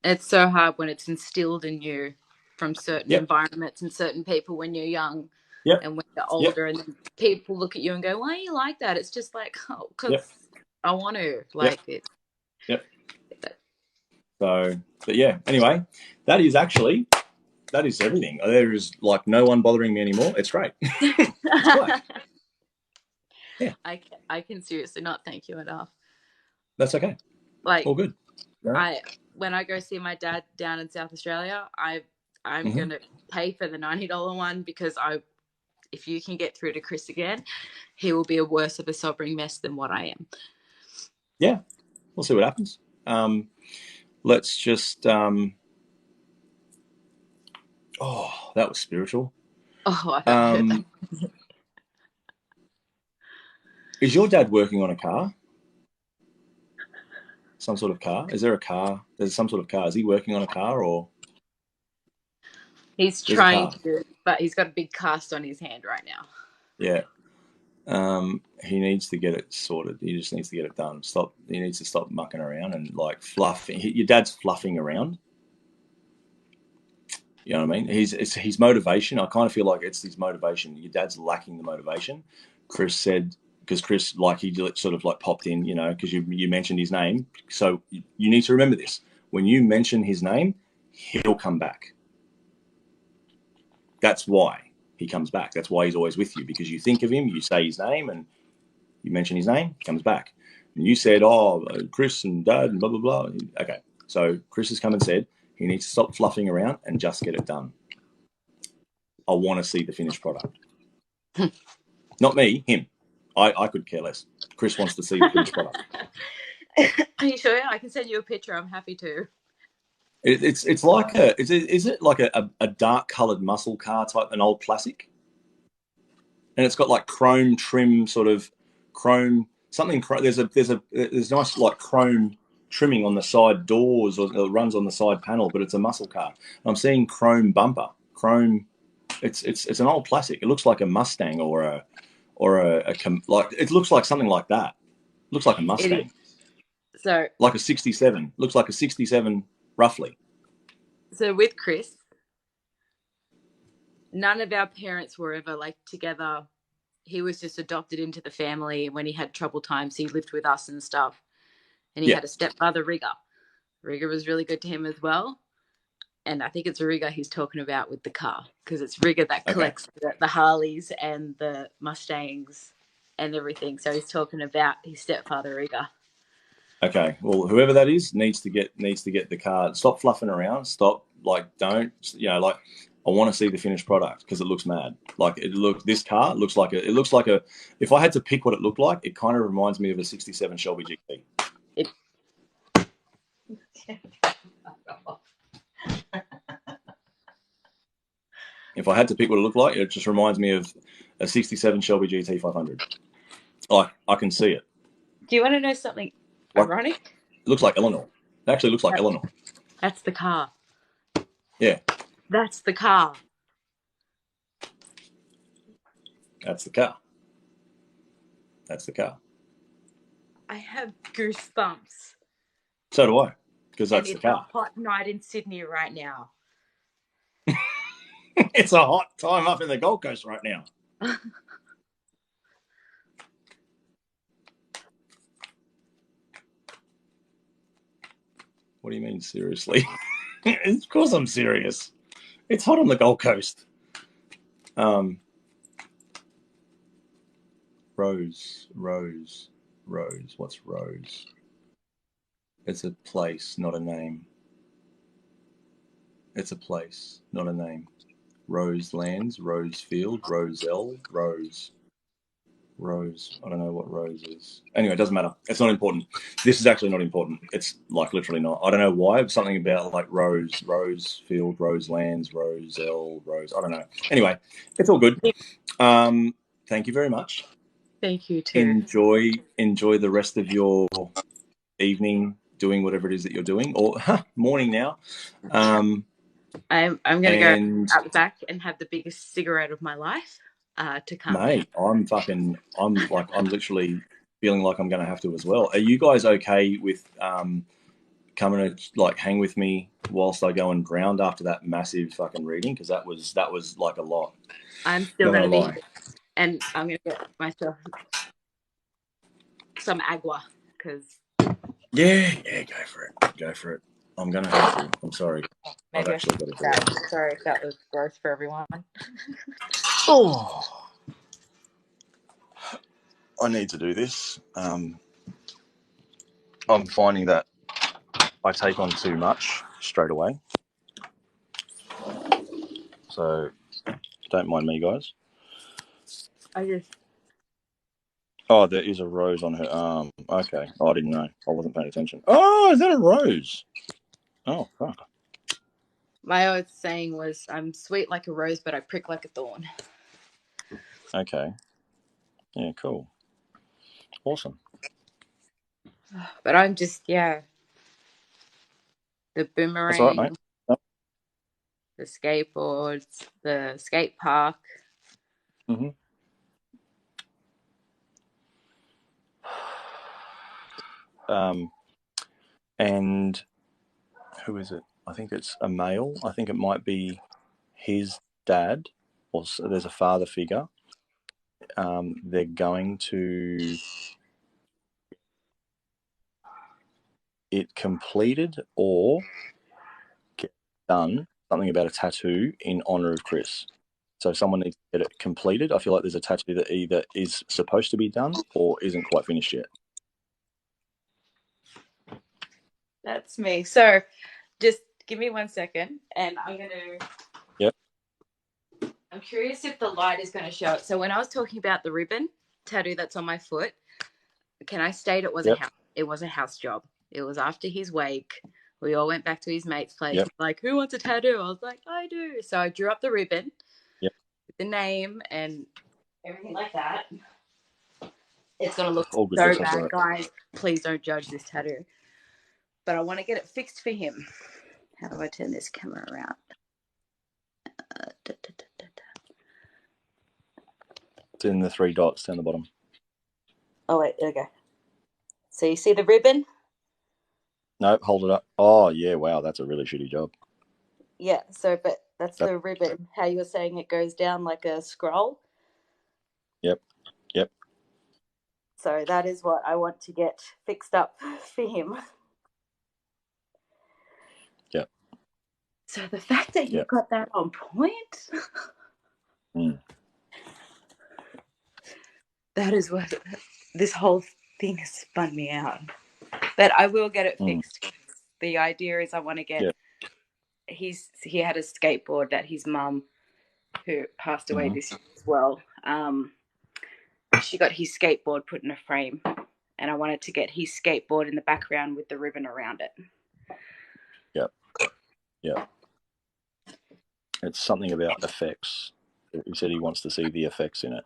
It's so hard when it's instilled in you from certain Yep. environments and certain people when you're young. Yep. And when you're older, and then people look at you and go, why are you like that? It's just like, oh, because I want to. Like it. Yep. So, but yeah, anyway, that is everything. There is like no one bothering me anymore. It's great. It's great. Yeah. I can seriously not thank you enough. That's okay. Like, all good. Right. When I go see my dad down in South Australia, I'm gonna pay for the $90 one, because if you can get through to Chris again, he will be a worse of a sobbing mess than what I am. Yeah, we'll see what happens. Let's just. Oh, that was spiritual. Oh, I heard that. Is your dad working on a car? Some sort of car? Is there a car? There's some sort of car. Is he working on a car, or? He's trying to, but he's got a big cast on his hand right now. Yeah. He needs to get it sorted. He just needs to get it done. He needs to stop mucking around and like fluffing. Your dad's fluffing around. You know what I mean? It's his motivation. I kind of feel like it's his motivation. Your dad's lacking the motivation. Chris said, because Chris, like, he sort of like popped in, you know, because you mentioned his name. So you need to remember this. When you mention his name, he'll come back. That's why he comes back. That's why he's always with you, because you think of him, you say his name, and you mention his name, he comes back. And you said, Chris and Dad and blah, blah, blah. Okay. So Chris has come and said he needs to stop fluffing around and just get it done. I want to see the finished product. Not me, him. I could care less. Chris wants to see the finished product. Are you sure? I can send you a picture. I'm happy to. It's like is it like a dark coloured muscle car type, an old classic? And it's got like chrome trim, sort of chrome something. There's nice like chrome trimming on the side doors, or it runs on the side panel, but it's a muscle car. And I'm seeing chrome bumper, chrome. It's an old classic. It looks like a Mustang or a like, it looks like something like that. It looks like a Mustang. So like a 67. Looks like a 67 roughly. So with Chris, none of our parents were ever like together. He was just adopted into the family. When he had troubled times, he lived with us and stuff. And he had a stepfather, Rigger. Rigger was really good to him as well. And I think it's Rigger he's talking about with the car, because it's Rigger that collects the Harleys and the Mustangs and everything. So he's talking about his stepfather, Rigger. Okay, well, whoever that is needs to get the car. Stop fluffing around. Stop, don't, I want to see the finished product, because it looks mad. This car looks like a. If I had to pick what it looked like, it kind of reminds me of a '67 Shelby GT. If I had to pick what it looked like, it just reminds me of a '67 Shelby GT 500. I can see it. Do you want to know something ironic? It looks like Eleanor. It actually looks like Eleanor. That's the car. Yeah. That's the car. That's the car. That's the car. I have goosebumps. So do I, because that's the car. It's a hot night in Sydney right now. It's a hot time up in the Gold Coast right now. What do you mean, seriously? Of course I'm serious. It's hot on the Gold Coast. Rose. What's Rose? It's a place, not a name. It's a place, not a name. Roselands, Rosefield, Roselle, Rose. I don't know what Rose is. Anyway, it doesn't matter. It's not important. This is actually not important. It's like literally not. I don't know why. Something about like Rosefield, Roselands, Roselle, Rose. I don't know. Anyway, it's all good. Thank you very much. Thank you too. Enjoy the rest of your evening doing whatever it is that you're doing, or morning now. I'm going to go out the back and have the biggest cigarette of my life to come. Mate, I'm literally feeling like I'm going to have to as well. Are you guys okay with coming to like hang with me whilst I go and ground after that massive fucking reading? Because that was like a lot. I'm still going to be, and I'm going to get myself some agua because. Yeah, go for it. I'm going to have to. I'm sorry. Maybe I've actually got to do it. Sorry if that was gross for everyone. Oh. I need to do this. I'm finding that I take on too much straight away. So don't mind me, guys. Oh, there is a rose on her arm. Okay. Oh, I didn't know. I wasn't paying attention. Oh, is that a rose? Oh, fuck. My old saying was, I'm sweet like a rose, but I prick like a thorn. Okay. Yeah, cool. Awesome. But I'm just, the boomerang, That's all right, mate. Yep. the skateboards, the skate park. Mm-hmm. And who is it? I think it's a male. I think it might be his dad, or there's a father figure. They're going to it completed or get done, something about a tattoo in honor of Chris. So someone needs to get it completed. I feel like there's a tattoo that either is supposed to be done or isn't quite finished yet. That's me. So just give me 1 second and I'm going to... Yep. I'm curious if the light is going to show it. So when I was talking about the ribbon tattoo that's on my foot, can I state it was a house job. It was after his wake. We all went back to his mate's place. Yep. Like, who wants a tattoo? I was like, I do. So I drew up the ribbon. Yep. With the name and everything like that. It's going to look all good, so bad, guys. Please don't judge this tattoo. But I want to get it fixed for him. How do I turn this camera around? It's in the 3 dots down the bottom. Oh, wait, there we go. So you see the ribbon? No, hold it up. Oh, yeah, wow, that's a really shitty job. Yeah, so, but that's the ribbon. How you were saying it goes down like a scroll? Yep. So that is what I want to get fixed up for him. Yep. So the fact that you got that on point, that is what this whole thing has spun me out. But I will get it fixed. The idea is I want to get... He had a skateboard that his mum, who passed away this year as well, she got his skateboard put in a frame, and I wanted to get his skateboard in the background with the ribbon around it. Yep. It's something about effects. He said he wants to see the effects in it.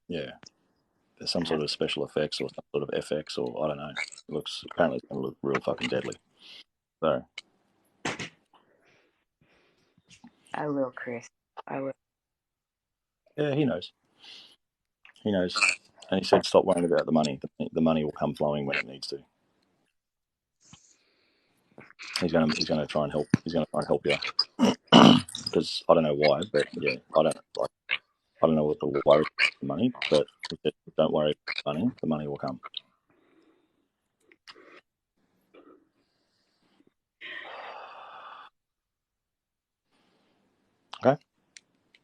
Yeah. There's some sort of special effects or some sort of FX or I don't know. Apparently it's going to look real fucking deadly. So. I will, Chris. I will. Yeah, he knows. And he said, stop worrying about the money. The money will come flowing when it needs to. He's going to try and help. He's going to try and help you. Because I don't know why, but yeah, I don't know what the worry about the money, but he said, don't worry about the money. The money will come.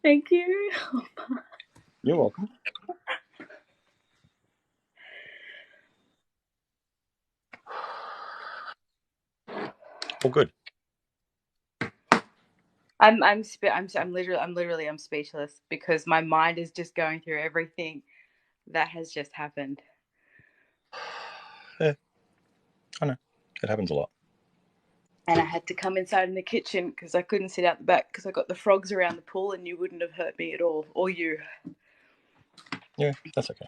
Thank you. You're welcome. All good. I'm speechless because my mind is just going through everything that has just happened. Yeah, I know. It happens a lot. And I had to come inside in the kitchen because I couldn't sit out the back because I got the frogs around the pool and you wouldn't have hurt me at all, or you. Yeah, that's okay.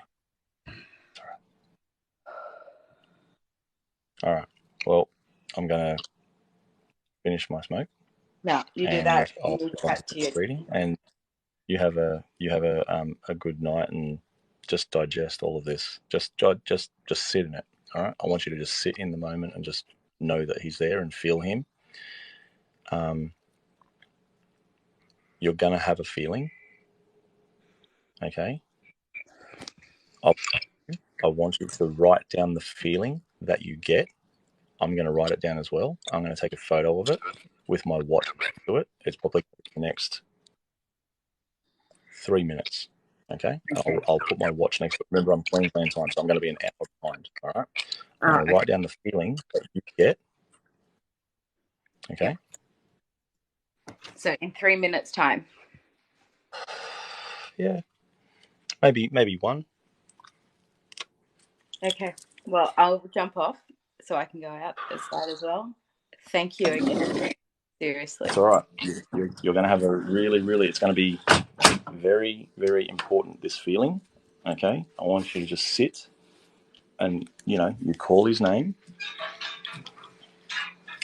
It's all right. Well, I'm gonna finish my smoke. No, you do And that I'll and you go on to chat to the you. reading. And you have a good night and just digest all of this. Just sit in it. All right. I want you to just sit in the moment and just know that he's there and feel him. You're gonna have a feeling. Okay. I want you to write down the feeling that you get. I'm going to write it down as well. I'm going to take a photo of it with my watch to it. It's probably the next 3 minutes. Okay. I'll put my watch next to it. Remember, I'm Queensland time, so I'm going to be an hour behind. All right. I'm going to write down the feeling that you get. Okay. So in 3 minutes' time. Yeah. Maybe one. Okay. Well, I'll jump off so I can go outside as well. Thank you again. Seriously. It's all right. You're going to have a really, it's going to be very, very important, this feeling. Okay. I want you to just sit and, you call his name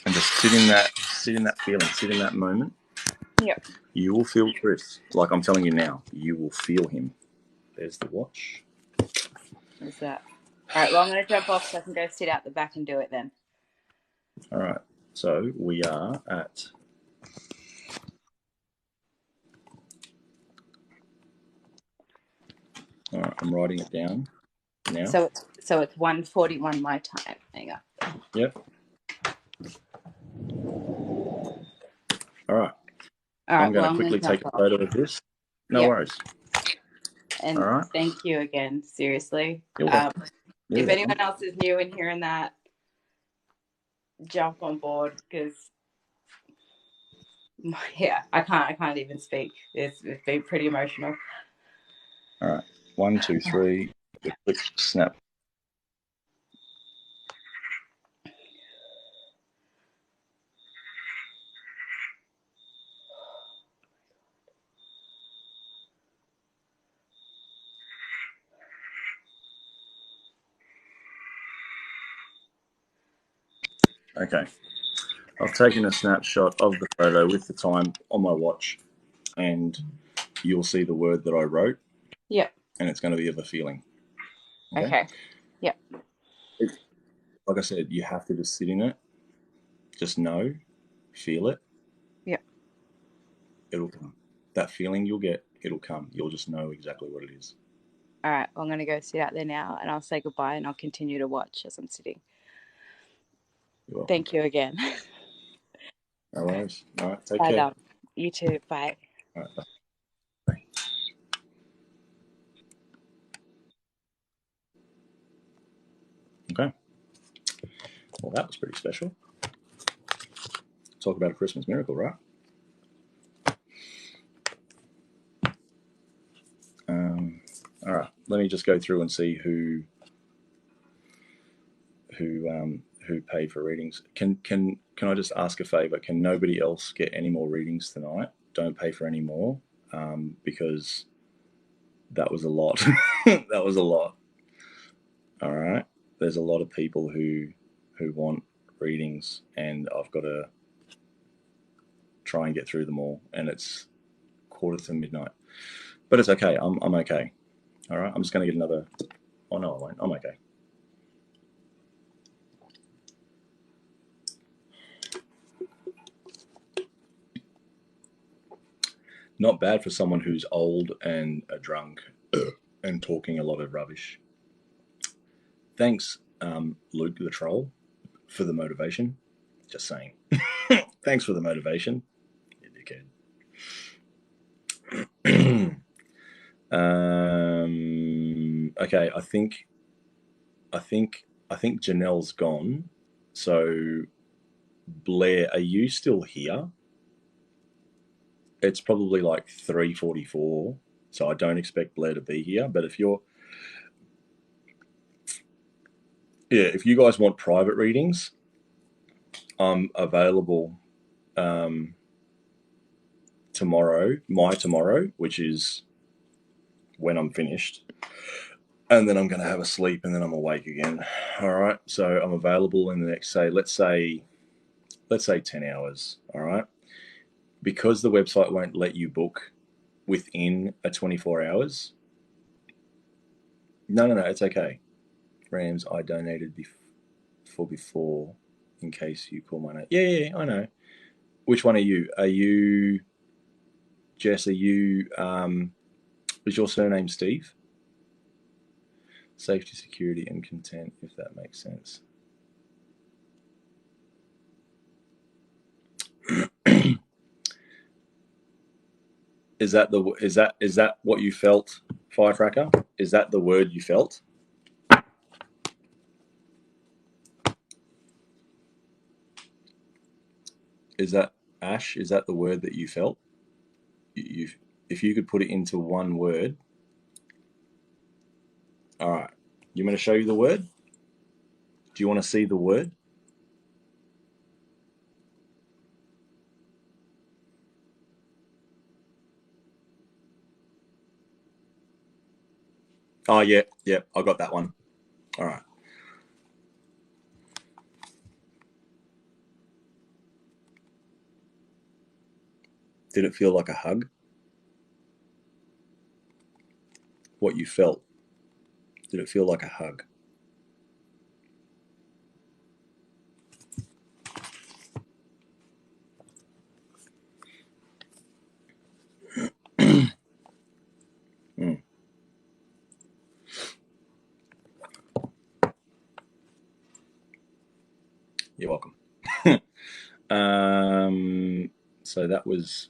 and just sit in that feeling, sit in that moment. Yep. You will feel Chris. Like I'm telling you now, you will feel him. There's the watch. What's that? All right. Well, I'm going to jump off so I can go sit out the back and do it then. All right. So we are at. All right. I'm writing it down now. So it's 1:41 my time. Hang on. Yep. All right. All right. I'm going Well, to I'm going quickly to jump take a off. photo of this. No Yep. worries. And all right. thank you again. Seriously. You're welcome. If anyone else is new and hearing that, jump on board because yeah, I can't even speak. It's been pretty emotional. All right. 1, 2, 3. Click, snap. Okay. I've taken a snapshot of the photo with the time on my watch, and you'll see the word that I wrote. Yep. And it's going to be of a feeling. Okay. Yep. Like I said, you have to just sit in it. Just know, feel it. Yep. It'll come. That feeling you'll get, it'll come. You'll just know exactly what it is. All right. Well, I'm going to go sit out there now and I'll say goodbye and I'll continue to watch as I'm sitting. You're welcome. Thank you again. No worries. All right. Take Bye, care. Dom. You too. Bye. All right. Bye. Okay. Well, that was pretty special. Talk about a Christmas miracle, right? All right. Let me just go through and see who paid for readings. Can I just ask a favor? Can nobody else get any more readings tonight? Don't pay for any more, because that was a lot. That was a lot. All right. There's a lot of people who want readings, and I've got to try and get through them all, and it's 1:45. But it's okay. I'm okay. All right. I'm just going to get another. Oh no, I won't. I'm okay. Not bad for someone who's old and a drunk and talking a lot of rubbish. Thanks, Luke the troll, for the motivation. Just saying. Thanks for the motivation, you dickhead. Okay, I think Janelle's gone. So Blair, are you still here? It's probably like 3:44, so I don't expect Blair to be here. But if you guys want private readings, I'm available tomorrow, which is when I'm finished, and then I'm going to have a sleep, and then I'm awake again. All right, so I'm available in the next, let's say 10 hours. All right, because the website won't let you book within a 24 hours. No, it's okay. Rams, I donated before, in case you call my name. Yeah, I know. Which one are you? Are you Jess? Are you? Is your surname Steve? Safety, security, and content, if that makes sense. Is that what you felt, Firecracker? Is that the word you felt? Is that Ash? Is that the word that you felt? If you could put it into one word. All right. You want me to show you the word? Do you want to see the word? Oh, yeah, I got that one. All right. Did it feel like a hug? What you felt? Did it feel like a hug? Mm. You're welcome. So that was